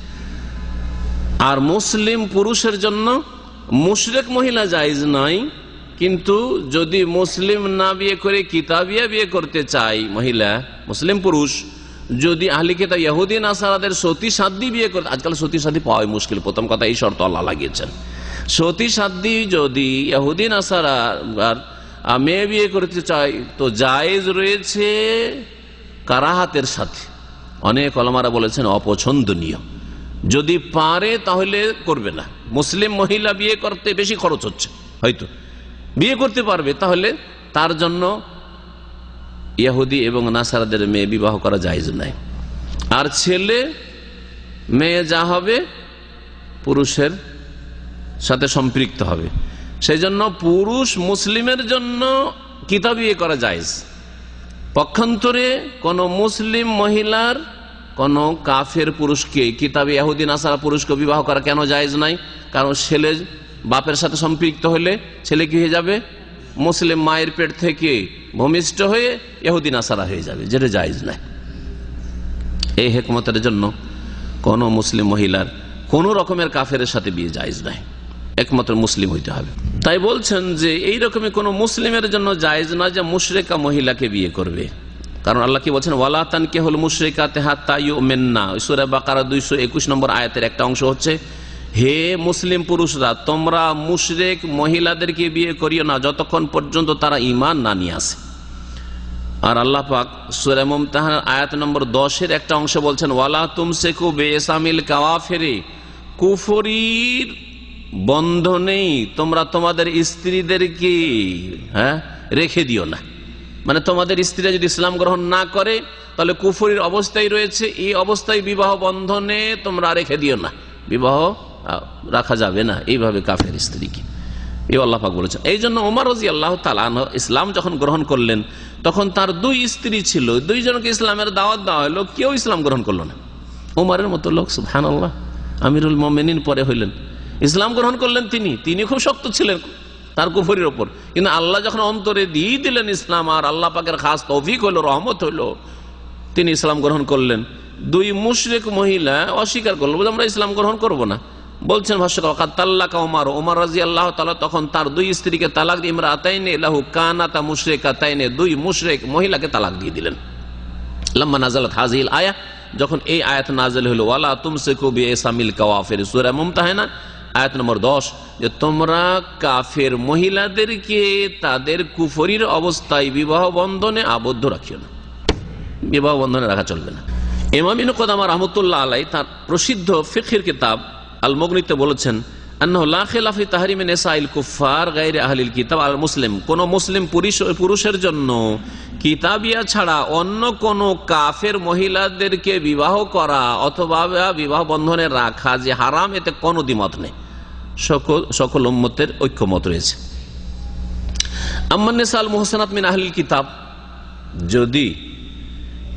আর মুসলিম পুরুষের জন্য মুশরিক মহিলা জায়েজ নয়, কিন্তু যদি মুসলিম না বিয়ে করে কিতাবিয়া বিয়ে করতে চায় মহিলা, মুসলিম পুরুষ যদি আহলি কিতাব ইহুদি নাসারাদের সতী সাধ্বী বিয়ে করতে, আজকাল সতী সাধ্বী পাওয়াই মুশকিল, প্রথম কথা এই শর্ত আল্লাহ লাগিয়েছেন। সতী সাধ্বী যদি ইহুদি নাসারা মেয়ে বিয়ে করতে চায় তো জায়েজ রয়েছে কারাহাতের সাথে। অনেক ওলামারা বলেছেন অপছন্দনীয়, যদি পারে তাহলে করবে না। মুসলিম মহিলা বিয়ে করতে বেশি খরচ হচ্ছে, হয়তো বিয়ে করতে পারবে, তাহলে তার জন্য ইহুদি এবং নাসারাদের মেয়ে বিবাহ করা জায়েজ নাই। আর ছেলে মেয়ে যা হবে পুরুষের সাথে সম্পৃক্ত হবে, সেই জন্য পুরুষ মুসলিমের জন্য কিতাব বিয়ে করা জায়েজ। পক্ষান্তরে কোন মুসলিম মহিলার কোন কাফের পুরুষকে, কিতাবে ইহুদি নাসারা পুরুষকে বিবাহ করা কেন জায়েজ নাই? কারণ ছেলে বাপের সাথে সম্পৃক্ত হলে ছেলে কি হয়ে যাবে? মুসলিম মায়ের পেট থেকে ভূমিষ্ঠ হয়ে ইহুদি নাসারা হয়ে যাবে, যেটা জায়েজ নাই। এই হিকমতের জন্য কোন মুসলিম মহিলার কোন রকমের কাফের সাথে বিয়ে জায়েজ নাই, একমাত্র মুসলিম হইতে হবে। তাই বলছেন যে এই রকমের কোন মুসলিমের জন্য জায়েজ না যে মুশরিকা মহিলাকে বিয়ে করবে। কারণ আল্লাহ কি বলছেন? ওয়ালা তানকিহুল মুশরিকাতি হাত্তা ইউমিননা, সূরা বাকারা 221 নম্বর আয়াতের একটা অংশ হচ্ছে, হে মুসলিম পুরুষরা, তোমরা মুশরিক মহিলাদেরকে বিয়ে করিও না যতক্ষণ পর্যন্ত তারা ঈমান না নিয়ে আসে। আর আল্লাহ পাক সূরা মুমতাহানা আয়াত নম্বর 10 একটা অংশ বলছেন, ওয়ালা তুমসিকু বিইসামিল কাওয়াফিরি, কুফরীর বন্ধনেই তোমরা তোমাদের স্ত্রীদেরকে রেখে দিও না। মানে তোমাদের স্ত্রীরা যদি ইসলাম গ্রহণ না করে তাহলে কুফরীর অবস্থায় রয়েছে, এই অবস্থায় বিবাহ বন্ধনে তোমরা রেখে দিও না, বিবাহ রাখা যাবে না এইভাবে কাফের স্ত্রীকে। এই আল্লাহ পাক বলেছেন। এই জন্য ওমর রাদিয়াল্লাহু তাআলা আনহু ইসলাম যখন গ্রহণ করলেন তখন তার দুই স্ত্রী ছিল, দুইজনকে ইসলামের দাওয়াত দেওয়া হলো, কেউ ইসলাম গ্রহণ করলো না। ওমরের মতো লোক, সুবহানাল্লাহ, আমিরুল মুমিনিন পরে হইলেন, ইসলাম গ্রহণ করলেন তিনি খুব শক্ত ছিলেন তার কুফরির ওপর, কিন্তু আল্লাহ যখন অন্তরে দিয়ে দিলেন ইসলাম, আর আল্লাহ পাকের খাস তৌফিক হলো, রহমত হলো, তিনি ইসলাম গ্রহণ করলেন। দুই মুশরিক মহিলা অস্বীকার করলো, আমরা ইসলাম গ্রহণ করব না। বলছেন ভাষ্যকার, ওয়াকাদ তাল্লাকা ওমর, ওমর রাদিয়াল্লাহু তাআলা তখন তার দুই স্ত্রীকে তালাক দিয়ে, ইমরাতাইনি লাহু কানাতা মুশরিকাতাইনি, দুই মুশরিক মহিলাকে তালাক দিয়ে দিলেন। লাম্মা নাযালাত হাযিহিল আয়া, যখন এই আয়াত নাযিল হলো, ওয়ালা তুমসিকু বিইসামিল কাওয়াফির, সূরা মুমতাহানা আয়াত নম্বর 10, যে তোমরা কাফের মহিলাদেরকে তাদের কুফরির অবস্থায় বিবাহ বন্ধনে আবদ্ধ রাখিও না, বিবাহ বন্ধনে রাখা চলবে না। ইমাম ইবনে কুদামা রাহমাতুল্লাহ আলাইহি তার প্রসিদ্ধ ফিকহের কিতাব আল মুগনিতে বলেছেন, আন্নাহু লা খিলাফি তাহরিমি নিসাইল কুফার গায়রি আহলিল কিতাব আল মুসলিম, কোন মুসলিম পুরুষের জন্য কিতাবিয়া ছাড়া অন্য কোন কাফের মহিলাদেরকে বিবাহ করা অথবা বিবাহ বন্ধনে রাখা যে হারাম, এতে কোনো দ্বিমত নেই, সকল উম্মতের ঐক্যমত রয়েছে। আম্মান নিসাল মুহসানাত মিন আহলিল কিতাব, যদি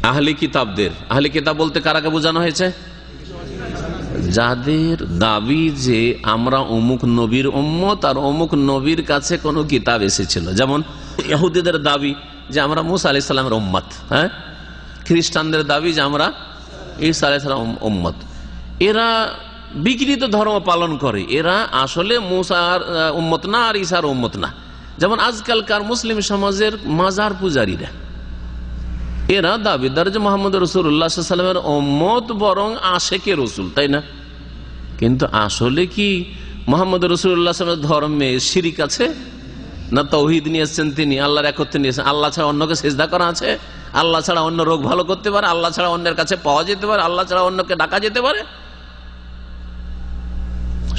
আহলি কিতাবদের, আহলি কিতাব বলতে কারাকে বোঝানো হয়েছে? যাদের দাবি যে আমরা অমুক নবীর উম্মত আর অমুক নবীর কাছে কোনো কিতাব এসেছিল, যেমন ইহুদিদের দাবি যে আমরা মুসা আলাইহিস সালামের উম্মত, খ্রিস্টানদের দাবি যে আমরা ঈসা আলাইহিস সালামের উম্মত। এরা বিকৃত ধর্ম পালন করে, এরা আসলে মুসার উম্মত না আর ঈসার উম্মত না। যেমন আজকালকার মুসলিম সমাজের মাজার পূজারীরা, এরা দাবিদার যে মোহাম্মদ রাসূলুল্লাহ সাল্লাল্লাহু আলাইহি ওয়াসাল্লামের উম্মত, বরং আশেকে রসুল, তাই না? কিন্তু আসলে কি মোহাম্মদ রাসূলুল্লাহ সাল্লাল্লাহু আলাইহি ওয়াসাল্লামের ধর্মে শিরিক আছে না তাওহীদ নিয়ে এসেছেন তিনি, আল্লাহর একত্ব নিয়ে এসেছেন? আল্লাহ ছাড়া অন্যকে সিজদা করা আছে? আল্লাহ ছাড়া অন্য রোগ ভালো করতে পারে? আল্লাহ ছাড়া অন্যের কাছে পাওয়া যেতে পারে? আল্লাহ ছাড়া অন্যকে ডাকা যেতে পারে?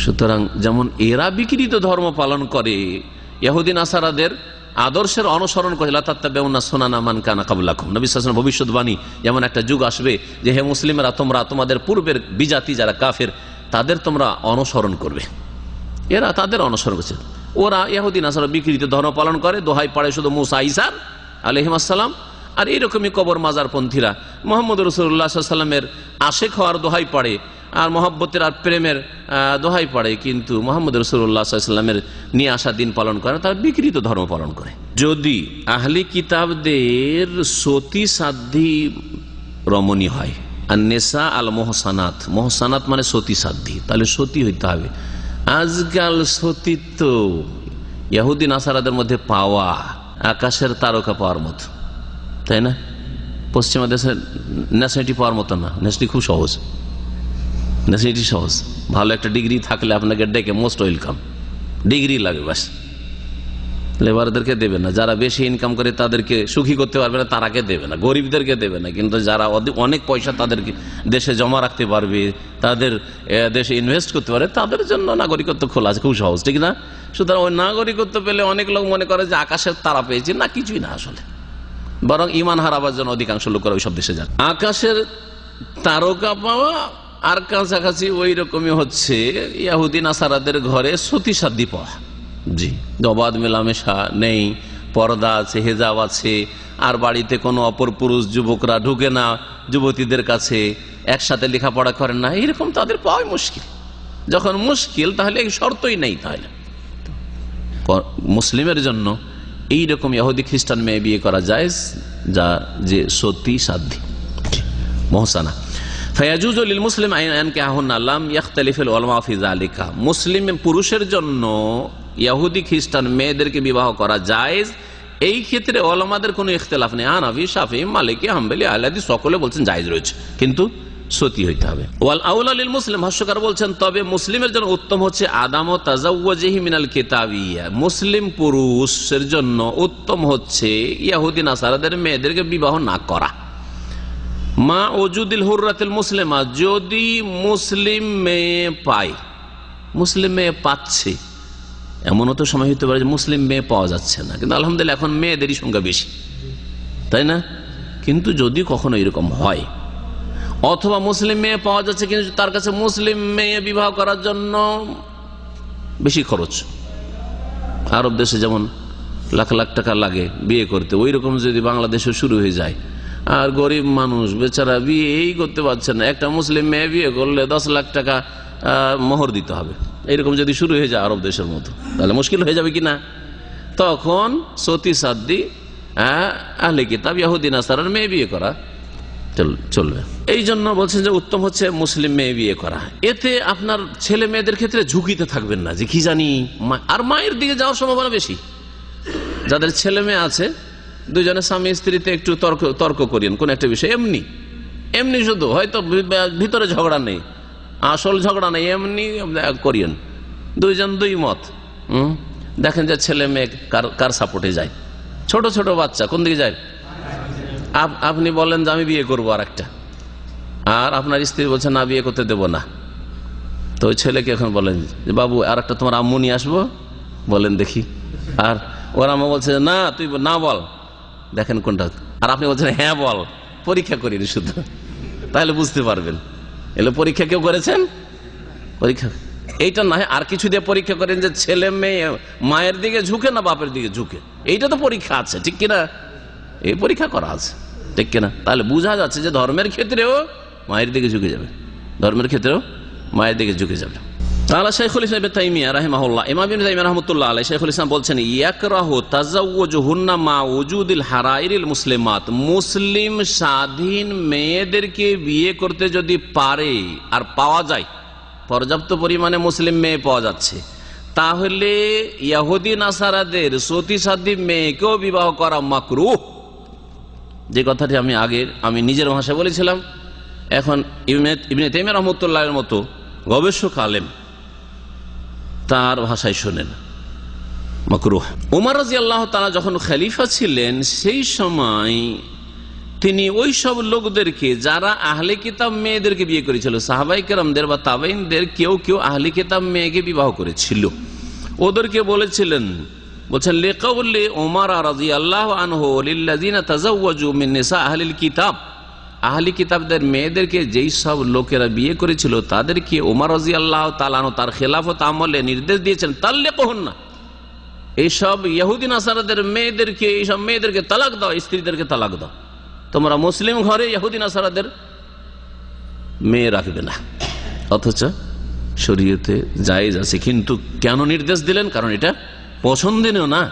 সুতরাং যেমন এরা বিকৃত ধর্ম পালন করে, ইহুদি নাসারাদের আদর্শের অনুসরণ করে, লা তাত্তাবিউনা সুনানা মান কানা ক্বাবলাকুম, নবী সাল্লাল্লাহু আলাইহি ওয়াসাল্লাম ভবিষ্যদ্বাণী, যেমন একটা যুগ আসবে যে হে মুসলিমরা, তোমরা তোমাদের পূর্বের বিজাতি যারা কাফের তাদের তোমরা অনুসরণ করবে। এরা তাদের অনুসরণ করছে। ওরা ইহুদি নাসারা বিকৃত ধর্ম পালন করে, দোহাই পড়ে শুধু মুসা ঈসার, আলাইহিস সালাম। আর এইরকমই কবর মাজার পন্থীরা মোহাম্মদ রাসূলুল্লাহ সাল্লাল্লাহু আলাইহি ওয়াসাল্লামের আশিক হওয়ার দোহাই পড়ে আর মহব্বতের আর প্রেমের দোহাই পড়ে, কিন্তু মোহাম্মদ রাসূলুল্লাহ সাল্লাল্লাহু আলাইহি ওয়াসাল্লামের নিয়ে আসা দিন পালন করে, তার বিকৃত ধর্ম পালন করে। যদি আহলি কিতাবদের সতী সাধ্যী রমণী হয়, আর নেশা আল মোহসানাত, মোহসানাত মানে সতী সাধ্যী, তাহলে সতী হইতে হবে। আজকাল সতীত্ব ইহুদি নাসারাদের মধ্যে পাওয়া আকাশের তারকা পাওয়ার মতো, তাই না? পশ্চিমা দেশের ন্যাশনালিটি পাওয়ার মতো না, ন্যাশনালিটি খুব সহজ, ন্যাশনালিটি সহজ। ভালো একটা ডিগ্রি থাকলে আপনাকে ডেকে মোস্ট ওয়েলকাম, ডিগ্রি লাগে বাস। লেবারদেরকে দেবে না, যারা বেশি ইনকাম করে তাদেরকে সুখী করতে পারবে না, তারাকে দেবে না, গরিবদেরকে দেবে না, কিন্তু যারা অনেক পয়সা তাদেরকে দেশে জমা রাখতে পারবে, তাদের দেশে ইনভেস্ট করতে পারে, তাদের জন্য নাগরিকত্ব খোলা আছে, খুব সহজ, ঠিক না? সুতরাং ওই নাগরিকত্ব পেলে অনেক লোক মনে করে যে আকাশের তারা পেয়েছি, না, কিছুই না আসলে, বরং ইমান হারাবার জন্য অধিকাংশ লোকেরা ওইসব দেশে যায়। আকাশের তারকা পাওয়া আর কাছাকাছি ওই রকমই হচ্ছে ইহুদি নাসারাদের ঘরে সতী সাধ্যী পাওয়া। জি, অবাধ মেলামেশা নেই, পর্দা আছে, হেজাব আছে, আর বাড়িতে কোনো অপর পুরুষ যুবকরা ঢুকে না যুবতীদের কাছে, একসাথে লেখাপড়া করেন না, এরকম তাদের পাওয়াই মুশকিল। যখন মুশকিল তাহলে এই শর্তই নেই, তাহলে মুসলিমের জন্য এইরকম ইহুদি খ্রিস্টান মেয়ে বিয়ে করা যায় যা যে সতী সাধ্যী মোহসানা। ফায়াজুজু লিল মুসলিম আন ইয়ানকিহুন্না লাম ইখতালিফুল উলামা ফি যালিকা, মুসলিম পুরুষের জন্য ইহুদি খ্রিস্টান মেয়েদেরকে বিবাহ করা জায়েজ, এই ক্ষেত্রে উলামাদের কোনো ইখতিলাফ নেই। হানাফি, শাফিঈ, মালিকি, হাম্বলি, আহলে হাদিস সকলে বলছেন জায়েজ রয়েছে, কিন্তু সতী হইতে হবে। ওয়াল আউলা লিল মুসলিম, ভাষ্যকার বলছেন তবে মুসলিমের জন্য উত্তম হচ্ছে আদামু তাজাওয়ুজিহি মিনাল কিতাবিয়্যা, মুসলিম পুরুষের জন্য উত্তম হচ্ছে ইহুদি নাসারাদের মেয়েদেরকে বিবাহ না করা। মা ওজুদিল হুররাতিল মুসলিমা, যদি মুসলিম মেয়ে পায়, মুসলিম মেয়ে পাচ্ছে, এমনও তো সময় হতে পারে যে মুসলিম মেয়ে পাওয়া যাচ্ছে না, কিন্তু আলহামদুলিল্লাহ এখন মেয়েদেরই সংখ্যা বেশি, তাই না? কিন্তু যদি কখনো এরকম হয়, অথবা মুসলিম মেয়ে পাওয়া যাচ্ছে কিন্তু তার কাছে মুসলিম মেয়ে বিবাহ করার জন্য বেশি খরচ, আরব দেশে যেমন লাখ লাখ টাকা লাগে বিয়ে করতে, ওই রকম যদি বাংলাদেশে শুরু হয়ে যায়, আর গরিব মানুষ বেচারা বিয়েই করতে পারছে না, একটা মুসলিম মেয়ে বিয়ে করলে 10 লাখ টাকা মোহর দিতে হবে, এরকম যদি শুরু হয়ে যায় আরব দেশের মতো, তাহলে মুশকিল হয়ে যাবে কিনা? তখন সতী সাধ্যী আহলে কিতাব ইহুদি নাসারার মেয়ে বিয়ে করা চলবে। এই জন্য বলছেন যে উত্তম হচ্ছে মুসলিম মেয়ে বিয়ে করা, এতে আপনার ছেলে মেয়েদের ক্ষেত্রে ঝুঁকিতে থাকবেন না যে কি জানি, আর মায়ের দিকে যাওয়ার সম্ভাবনা বেশি। যাদের ছেলে মেয়ে আছে, দুজনের স্বামী স্ত্রীতে একটু তর্ক করিয়েন কোন একটা বিষয়, এমনি এমনি শুধু, হয়তো ভিতরে ঝগড়া নেই, আসল ঝগড়া নেই, এমনি করিয়েন, দুইজন দুই মত, দেখেন যে ছেলে মেয়ে কার সাপোর্টে যায়। ছোট ছোট বাচ্চা কোন দিকে যায়? আপনি বলেন যে আমি বিয়ে করবো আর একটা, আর আপনার স্ত্রী বলছে না বিয়ে করতে দেব না, তো ওই ছেলেকে এখন বলেন যে বাবু আর একটা তোমার আম্মু নিয়ে আসবো, বলেন দেখি, আর ওর আম্মু বলছে না তুই না বল, দেখেন কোনটা, আর আপনি বলছেন হ্যাঁ বল, পরীক্ষা করিনি শুধু, তাহলে বুঝতে পারবেন। এগুলো পরীক্ষা কেউ করেছেন? পরীক্ষা এইটা না, আর কিছু দিয়ে পরীক্ষা করেন যে ছেলে মেয়ে মায়ের দিকে ঝুঁকে না বাপের দিকে ঝুঁকে, এইটা তো পরীক্ষা আছে, ঠিক কিনা? এই পরীক্ষা করা আছে, ঠিক কিনা? তাহলে বোঝা যাচ্ছে যে ধর্মের ক্ষেত্রেও মায়ের দিকে ঝুঁকে যাবে, ধর্মের ক্ষেত্রেও মায়ের দিকে ঝুঁকে যাবে। তাহলে শাইখুল ইসলাম ইবনে তাইমিয়া রাহিমাহুল্লাহ, ইমাম ইবনে তাইমিয়া রাহমাতুল্লাহ আলাইহি, শাইখুল ইসলাম বলছেন ইয়াকরাহু তাজাওয়ুজুহুন্না মা ওজুদিল হারাইরিল মুসলিমাত, মুসলিম স্বাধীন মেয়েদেরকে বিয়ে করতে যদি পারে আর পাওয়া যায়, পর্যাপ্ত পরিমাণে মুসলিম মেয়ে পাওয়া যাচ্ছে, তাহলে ইহুদি নাসারাদের সতী সাধ্যী মেয়েকেও বিবাহ করা মাকরুহ। যে কথাটি আমি নিজের ভাষায় বলেছিলাম, এখন ইবনে তাইমিয়া রাহমাতুল্লাহের মতো গবেষক আলেম তার ভাষায় শোনেন মাকরুহ। উমর রাদিয়াল্লাহু তাআলা যখন খলিফা ছিলেন, সেই সময় তিনি ওই সব লোকদেরকে যারা আহলে কিতাব মেয়েদেরকে বিয়ে করেছিল, সাহাবায়ে কেরামদের বা তাবেঈনদের কেউ কেউ আহলে কিতাব মেয়েকে বিবাহ করেছিল, ওদেরকে বলছেন লিকাউলি উমর রাদিয়াল্লাহু আনহু লিল্লাযিনা তাজাওয়াজু মিন নিসা আহলিল কিতাব, আহলি কিতাবদের মেয়েদেরকে যেই সব লোকেরা বিয়ে করেছিল তাদেরকে উমর রাদিয়াল্লাহু তাআলা আনহু তার খেলাফত আমলে নির্দেশ দিয়েছেন তাল্লিকুহুন্না, এইসব ইহুদি নাসারাদের মেয়েদেরকে, এইসব মেয়েদেরকে তালাক দাও, স্ত্রীদেরকে তালাক দাও। তোমরা মুসলিম ঘরে ইহুদি নাসারাদের মেয়ে রাখবে না। অথচ শরীয়তে জায়েজ আছে। কিন্তু কেন নির্দেশ দিলেন? কারণ এটা পছন্দনীয় না,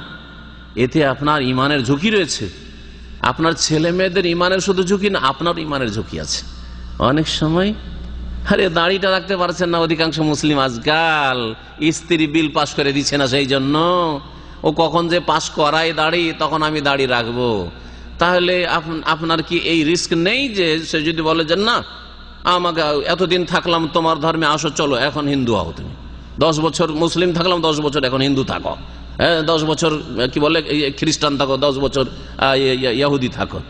এতে আপনার ইমানের ঝুঁকি রয়েছে। আপনার ছেলে মেয়েদের ইমানের শুধু ঝুঁকি না, আপনার ইমানের ঝুঁকি আছে। অনেক সময় আরে দাড়িটা রাখতে পারছেন না অধিকাংশ মুসলিম আজকাল, স্ত্রী বিল পাস করে দিচ্ছে না, সেই জন্য ও কখন যে পাস করায় দাড়ি, তখন আমি দাড়ি রাখবো। তাহলে আপনার কি এই রিস্ক নেই যে সে যদি বলে যে না, আমাকে এতদিন থাকলাম তোমার ধর্মে, আসো চলো এখন হিন্দু হও, তুমি 10 বছর মুসলিম থাকলাম, 10 বছর এখন হিন্দু থাকো, 10 বছর কি বলে খ্রিস্টান থাকো, 10 বছর ইহুদি থাকো।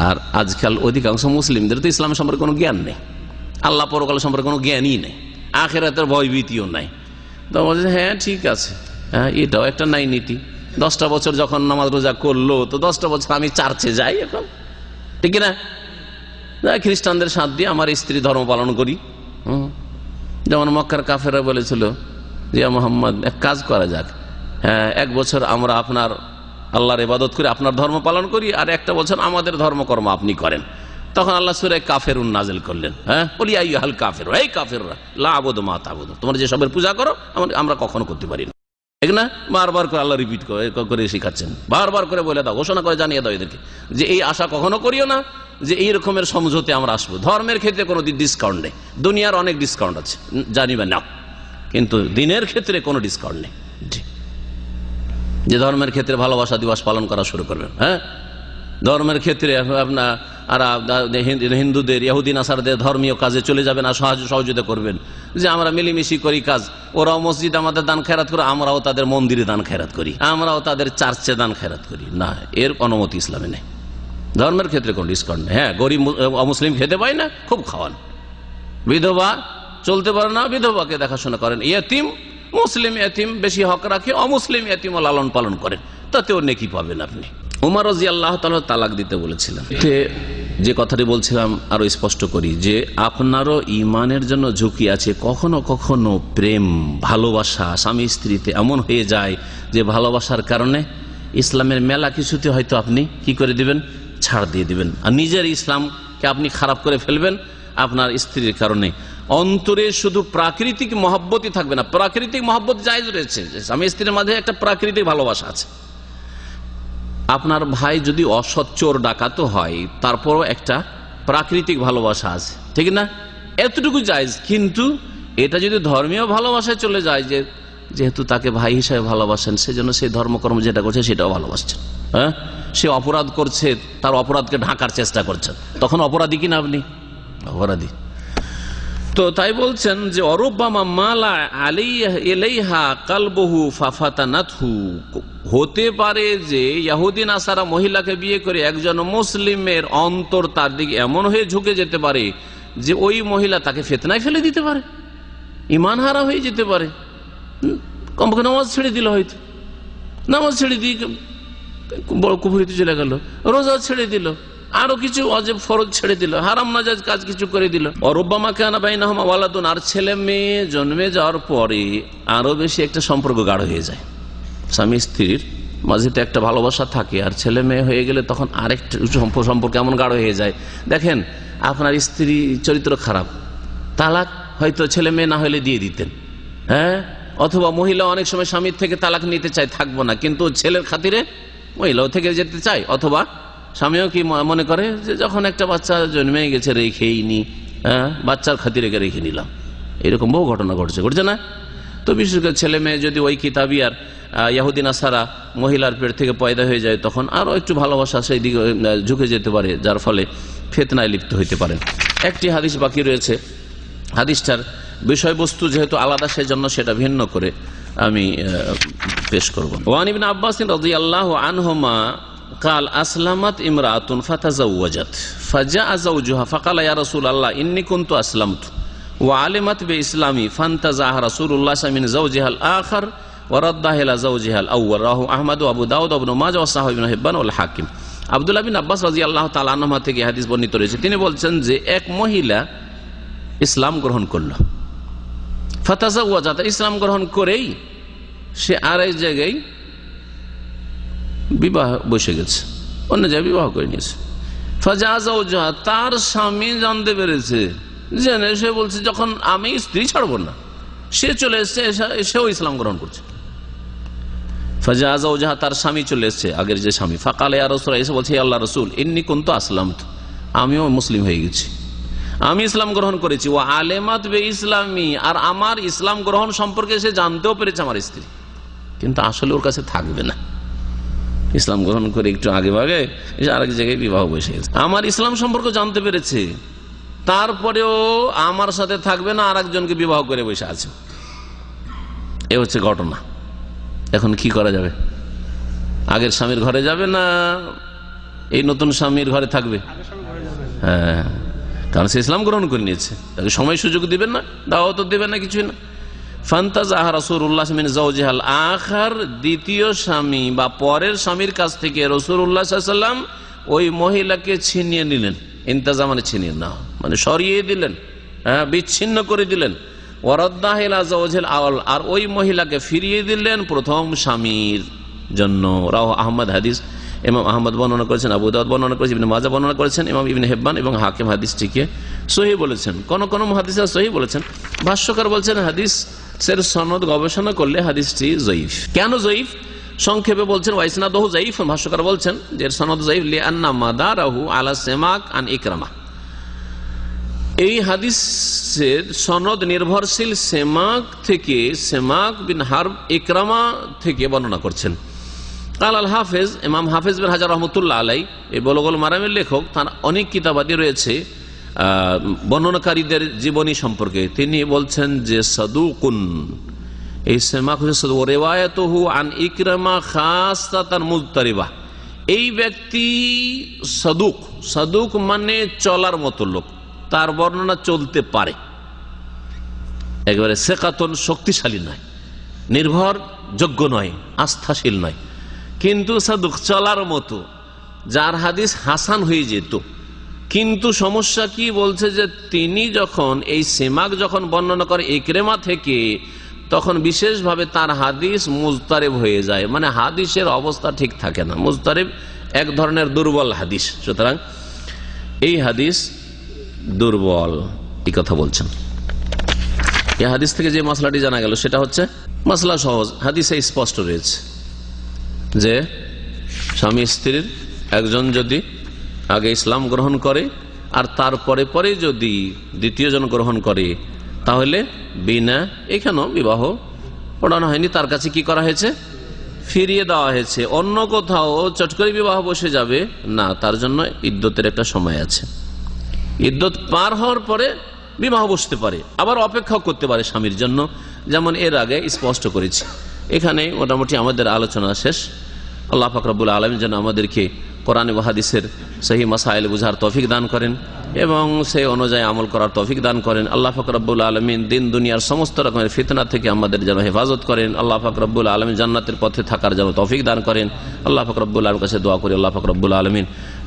আর আজকাল অধিকাংশ মুসলিমদের তো ইসলাম সম্পর্কে কোনো জ্ঞান নেই, আল্লাহ পরকাল সম্পর্কে কোনো জ্ঞানই নেই, আখিরাতের ভয়ভীতিও নাই। তো বলছে হ্যাঁ ঠিক আছে, হ্যাঁ এটাও একটা নাই নীতি। 10টা বছর যখন নামাজ রোজা করলো, তো 10টা বছর আমি চার্চে যাই এখন, ঠিক না? খ্রিস্টানদের সাথ দিয়ে আমার স্ত্রী ধর্ম পালন করি। যেমন মক্কার কাফেররা বলেছিল যে মোহাম্মদ এক কাজ করা যাক, হ্যাঁ 1 বছর আমরা আপনার আল্লাহর ইবাদত করি, আপনার ধর্ম পালন করি, আর 1টা বছর আমাদের ধর্মকর্ম আপনি করেন। তখন আল্লাহ সূরা কাফেরুন নাযিল করলেন। হ্যাঁ বলি আইয়ুহাল কাফির, এই কাফেররা লা আবুদু মা তা'বুদু, তোমরা যে সবের পূজা করো আমরা কখনো করতে পারি না, ঠিক না? বারবার করে আল্লাহ রিপিট করে শিখাচ্ছেন, বারবার করে বলে দাও, ঘোষণা করে জানিয়ে দাও এদেরকে যে এই আশা কখনো করিও না যে এই রকমের সমঝোতে আমরা আসবো। ধর্মের ক্ষেত্রে কোনো ডিসকাউন্ট নেই, দুনিয়ার অনেক ডিসকাউন্ট আছে জানিবে না, কিন্তু দিনের ক্ষেত্রে কোনো ডিসকাউন্ট নেই। যে ধর্মের ক্ষেত্রে ভালোবাসা দিবস পালন করা শুরু করবেন, হ্যাঁ ধর্মের ক্ষেত্রে আপনার আর হিন্দুদের ইহুদি নাসারদের ধর্মীয় কাজে চলে যাবেন আর সহযোগিতা করবেন, যে আমরা মিলিমিশি করি কাজ, ওরাও মসজিদ আমাদের দান খেরাত করে, আমরাও তাদের মন্দিরে দান খেরাত করি, আমরাও তাদের চার্চে দান খেরাত করি না, এর অনুমতি ইসলামে নেই। ধর্মের ক্ষেত্রে কোনো ডিসকাউন্ট নেই। হ্যাঁ গরিব অমুসলিম খেতে পায় না, খুব খাওয়ান, বিধবা চলতে পারে না, বিধবাকে দেখাশোনা করেন, ইয়েতিম মুসলিম ইয়েতিম বেশি হক রাখে, অমুসলিম ইয়েতিমও লালন পালন করেন, তাতেও নেকি পাবেন আপনি। উমর রাদিয়াল্লাহু তাআলা তালাক দিতে বলেছিলেন। যে কথাটি বলছিলাম আরো স্পষ্ট করি যে আপনারও ইমানের জন্য ঝুঁকি আছে। কখনো কখনো প্রেম ভালোবাসা স্বামী স্ত্রীতে এমন হয়ে যায় যে ভালোবাসার কারণে ইসলামের মেলা কিছুতে হয়তো আপনি কি করে দিবেন, ছাড় দিয়ে দিবেন, আর নিজের ইসলামকে আপনি খারাপ করে ফেলবেন আপনার স্ত্রীর কারণে। অন্তরে শুধু প্রাকৃতিক মহব্বতই থাকবে না, প্রাকৃতিক মহব্বত জায়েজ রয়েছে, স্বামী স্ত্রীর মাঝে একটা প্রাকৃতিক ভালোবাসা আছে। আপনার ভাই যদি অসৎ চোর ডাকাতও হয়, তারপরও একটা প্রাকৃতিক ভালোবাসা আছে, ঠিক না? এতটুকু জায়েজ। কিন্তু এটা যদি ধর্মীয় ভালোবাসায় চলে যায়, যে যেহেতু তাকে ভাই হিসাবে ভালোবাসেন, সেজন্য সেই ধর্মকর্ম যেটা করছে সেটাও ভালোবাসছেন, হ্যাঁ সে অপরাধ করছে, তার অপরাধকে ঢাকার চেষ্টা করছেন, তখন অপরাধী কিনা আপনি? অপরাধী। তো তাই বলছেন যে অরুব্বামা মালা আলাইহা কালবহু ফাফাতানাতহু, হতে পারে যে ইহুদি নাসারা মহিলাকে বিয়ে করে একজন মুসলিমের অন্তর তার দিকে এমন হয়ে ঝুঁকে যেতে পারে যে ওই মহিলা তাকে ফিতনায় ফেলে দিতে পারে, ঈমান হারা হয়ে যেতে পারে। কমপক্ষে নামাজ ছেড়ে দিল, হয়তো নামাজ ছেড়ে দিয়ে বড় কুফরিতে চলে গেল, রোজা ছেড়ে দিল, আরো কিছু অজেব ফরজ ছেড়ে দিল, হারাম নাজায়েজ কাজ কিছু করে দিল। অরুব্বামা কানা বাইনাহুমা ওয়ালাদুন, আর ছেলে মেয়ে জন্মে যাওয়ার পরে আরো বেশি একটা সম্পর্ক গাঢ় হয়ে যায়। স্বামী স্ত্রীর মাঝে তো একটা ভালোবাসা থাকে, আর ছেলে মেয়ে হয়ে গেলে তখন আরেকটা সম্পর্ক এমন গাঢ় হয়ে যায়। দেখেন আপনার স্ত্রী চরিত্র খারাপ, তালাক হয়তো ছেলে মেয়ে না হলে দিয়ে দিতেন, হ্যাঁ অথবা মহিলা অনেক সময় স্বামীর থেকে তালাক নিতে চায়, থাকবো না, কিন্তু ছেলের খাতিরে মহিলাও থেকে যেতে চায়, অথবা স্বামীও কি মনে করে যে যখন একটা বাচ্চা জন্মে গেছে রেখেই নি, হ্যাঁ বাচ্চার খাতিরে রেখে নিলাম। এরকম বহু ঘটনা ঘটছে না? তো বিশেষ করে ছেলে মেয়ে যদি ওই কিতাবিয়ার ইহুদি নাসারা মহিলার পেট থেকে পয়দা হয়ে যায়, তখন আরও একটু ভালোবাসা সেই দিকে ঝুঁকে যেতে পারে, যার ফলে ফিতনায় লিপ্ত হইতে পারেন। একটি হাদিস বাকি রয়েছে, হাদিসটার বিষয়বস্তু যেহেতু আলাদা, সেজন্য সেটা ভিন্ন করে আমি পেশ করব। ওয়ান ইবনে আব্বাস রাদিয়াল্লাহু আনহুমা قال أسلمت امرأة فتزوجت فجاء زوجها فقال يا رسول الله إني كنت أسلمت وعلمت بإسلامي فانتزعها رسول الله من زوجها الآخر وردها إلى زوجها الأول رواه أحمد وأبو داود وابن ماجه وصححه ابن حبان والحاكم। আব্দুল্লাহ বিন আব্বাস রাদিয়াল্লাহু তাআলা আনহুমা থেকে হাদিস বর্ণিত রয়েছে, তিনি বলছেন যে এক মহিলা ইসলাম গ্রহণ করলো, ফাতাজাওয়াজাত, ইসলাম গ্রহণ করেই সে আরেক জায়গায় বিবাহ বসে গেছে, অন্য জায়গায় বিবাহ করে নিয়েছে। ফাজাউজাহা, তার স্বামী জানতে পেরেছে, জেনে সে বলছে যখন আমি স্ত্রী ছাড়বো না, সে চলে এসছে, সেও ইসলাম গ্রহণ করছে। ফাজাউজাহা, তার স্বামী চলে এসছে, আগের যে স্বামী। ফাকালে ইয়া রাসূলুল্লাহ, এসে বলছে আল্লাহ রাসূল, ইন্নী কুনতু আসলামতু, আমিও মুসলিম হয়ে গেছি, আমি ইসলাম গ্রহণ করেছি। ও আলেমাত বে ইসলামী, আর আমার ইসলাম গ্রহণ সম্পর্কে সে জানতেও পেরেছে আমার স্ত্রী, কিন্তু আসলে ওর কাছে থাকবে না। ইসলাম গ্রহণ করে একটু আগে ভাগে আরেক জায়গায় বিবাহ বসে গেছে। আমার ইসলাম সম্পর্কে জানতে পেরেছে, তারপরেও আমার সাথে থাকবে না, আর একজনকে বিবাহ করে বসে আছে। এ হচ্ছে ঘটনা। এখন কি করা যাবে? আগের স্বামীর ঘরে যাবে না এই নতুন স্বামীর ঘরে থাকবে? হ্যাঁ, কারণ সে ইসলাম গ্রহণ করে নিয়েছে, তাকে সময় সুযোগ দিবেন না, দাওয়াত দিবেন না, কিছুই না। ফান্তাজাহা রাসূলুল্লাহ মিন যাওজিহাল আখার, দ্বিতীয় স্বামী বা পরের স্বামীর কাছ থেকে রাসূলুল্লাহ সাল্লাল্লাহু আলাইহি ওয়াসাল্লাম ওই মহিলাকে ছিনিয়ে নিলেন। ইন্তাজা মানে ছিনিয়ে না, মানে সরিয়ে দিলেন, বিচ্ছিন্ন করে দিলেন। ওয়ারাদ্দাহা ইলা যাওজিল আওয়াল, আর ওই মহিলাকে ফিরিয়ে দিলেন প্রথম স্বামীর জন্য। রাওয়াহু আহমদ, হাদিস ইমাম আহমদ বর্ণনা করেছেন, আবু দাউদ বর্ণনা করেছেন, ইবনে মাজাহ বর্ণনা করেছেন, ইমাম ইবনে হিব্বান এবং হাকিম হাদিসটিকে সহিহ বলেছেন। কোন কোন মুহাদ্দিসরা সহিহ বলেছেন। ভাষ্যকার বলছেন হাদিসের সনদ গবেষণা করলে হাদিসটি যঈফ। কেন যঈফ? সংক্ষেপে বলছেন ওয়াইসনাদহু যঈফ। ভাষ্যকার বলছেন যে সনদ যঈফ লিআন্না মাদারাহু আলা সিমাক আন ইকরামা, এই হাদিসের সনদ নির্ভরশীল সেমাক থেকে, সেমাক বিন হারব ইকরামা থেকে বর্ণনা করছেন। কাল আল হাফেজ, ইমাম হাফেজ বিন হাজার রহমতুল্লাহ আলাই, এই বুলুগুল মারামের লেখক, তার অনেক কিতাবাদি রয়েছে বর্ণনাকারীদের জীবনী সম্পর্কে। তিনি বলছেন যে সাদুকুন, এই সেমাক হচ্ছে সাদুক, রিওয়ায়াতুহু আন ইকরামা খাসসাতান মুজতারিবা, এই ব্যক্তি সাদুক। সাদুক মানে চলার মতো লোক, তার বর্ণনা চলতে পারে, একেবারে সেকাতন, শক্তিশালী নয়, নির্ভরযোগ্য নয়, আস্থাশীল নয়, কিন্তু সাদুক চলার মতো, যার হাদিস হাসান হয়ে যেত। কিন্তু সমস্যা কি বলছে যে তিনি যখন এই সেমাক যখন বর্ণনা করে ইকরামা থেকে, তখন বিশেষভাবে তার হাদিস মুজতারিব হয়ে যায়, মানে হাদিসের অবস্থা ঠিক থাকে না। মুজতারিব এক ধরনের দুর্বল হাদিস, সুতরাং এই হাদিস দুর্বল, এই কথা বলছেন। এই হাদিস থেকে যে মাসলাটি জানা গেল সেটা হচ্ছে মাসলা সহজ, হাদিসে স্পষ্ট রয়েছে যে স্বামী স্ত্রীর একজন যদি আগে ইসলাম গ্রহণ করে আর তারপরে পরে যদি দ্বিতীয় জন গ্রহণ করে, তাহলে বিনা, এখানেও বিবাহ পড়ানো হয়নি, তার কাছে কি করা হয়েছে? ফিরিয়ে দেওয়া হয়েছে। অন্য কোথাও চট করে বিবাহ বসে যাবে না, তার জন্য ইদ্যতের একটা সময় আছে। ইদ্যত পার হওয়ার পরে বিবাহ বসতে পারে, আবার অপেক্ষা করতে পারে স্বামীর জন্য, যেমন এর আগে স্পষ্ট করেছি। এখানে মোটামুটি আমাদের আলোচনা শেষ। আল্লাহ পাক রব্বুল আলামিন যেন আমাদেরকে কোরআন ও হাদিসের সহিহ মাসাইল বুঝার তৌফিক দান করেন এবং সেই অনুযায়ী আমল করার তৌফিক দান করেন। আল্লাহ পাক রব্বুল আলামিন দিন দুনিয়ার সমস্ত রকমের ফিতনা থেকে আমাদের যেন হেফাজত করেন। আল্লাহ পাক রব্বুল আলামিন জান্নাতের পথে থাকার যেন তৌফিক দান করেন। আল্লাহ পাক রব্বুল আলামিনের কাছে দোয়া করি আল্লাহ পাক রব্বুল আলামিন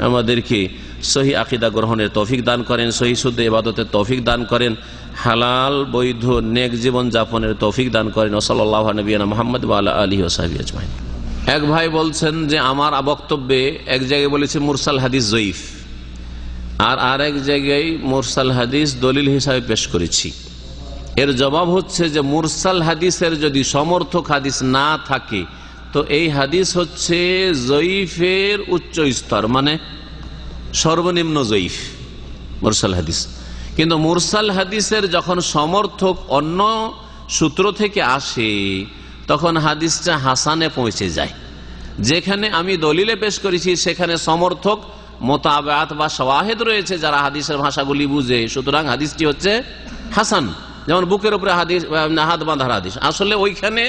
আমাদেরকে সহি আকীদা গ্রহণের তৌফিক দান করেন, সহি শুদ্ধ ইবাদতের তৌফিক দান করেন, হালাল বৈধ নেক জীবন যাপনের তৌফিক দান করেন। সাল্লাল্লাহু আলা নবিয়িনা মুহাম্মদ ওয়া আলা আলিহি ওয়া সাহবিহি আজমাইন। এক ভাই বলছেন যে আমার বক্তব্যে এক জায়গায় বলেছে মুরসাল হাদিস যঈফ, আর এক জায়গায় মুরসাল হাদিস দলিল হিসাবে পেশ করেছি। এর জবাব হচ্ছে যে মুরসাল হাদিসের যদি সমর্থক হাদিস না থাকে তো এই হাদিস হচ্ছে যঈফের উচ্চ স্তর, মানে সর্বনিম্ন যঈফ মুরসাল হাদিস। কিন্তু মুরসাল হাদিসের যখন সমর্থক অন্য সূত্র থেকে আসে তখন হাদিসটা হাসানে পৌঁছে যায়। যেখানে আমি দলিলে পেশ করেছি সেখানে সমর্থক মোতাবাত বা শাওয়াহিদ রয়েছে যারা হাদিসের ভাষাগুলি বুঝে, সুতরাং হাদিসটি হচ্ছে হাসান। যেমন বুকের উপরে হাদিস, হাত বাঁধার হাদিস, আসলে ওইখানে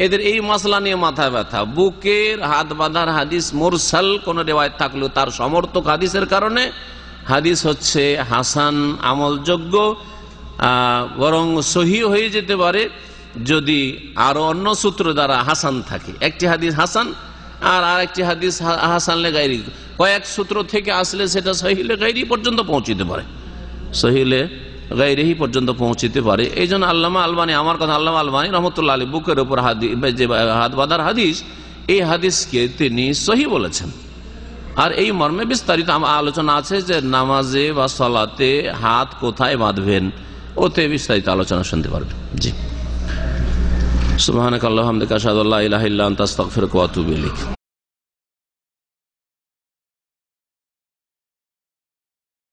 এদের এই মাসলা নিয়ে মাথায় ব্যথা। বুকের হাত বাঁধার হাদিস মুরসাল কোন রিওয়ায়াত থাকলেও তার সমর্থক হাদিসের কারণে হাদিস হচ্ছে হাসান, আমলযোগ্য, বরং সহিহ হয়ে যেতে পারে যদি আরো অন্য সূত্র দ্বারা হাসান থাকে। একটি হাদিস হাসান আর আরেকটি হাদিস হাসান লে গায়রি, কয়েক সূত্র থেকে আসলে সেটা সহিহ লে গায়রি পর্যন্ত পৌঁছতে পারে। সহিহ লে গায়রিহি পর্যন্ত পৌঁছতে পারে। এই জন্য আল্লামা আলবানী, আমার কথা আল্লামা আলবানী রহমতুল্লাহ আলী বুকের উপর যে হাত বাঁধার হাদিস, এই হাদিসকে তিনি সহি বলেছেন। আর এই মর্মে বিস্তারিত আলোচনা আছে যে নামাজে বা সালাতে হাত কোথায় বাঁধবেন, ওতে বিস্তারিত আলোচনা শুনতে পারবেন। জি, সুবহানাকাল্লাহুম্মা ওয়া বিহামদিকা আশহাদু আল্লা ইলাহা ইল্লা আনতা আস্তাগফিরুকা ওয়া আতুবু ইলাইক।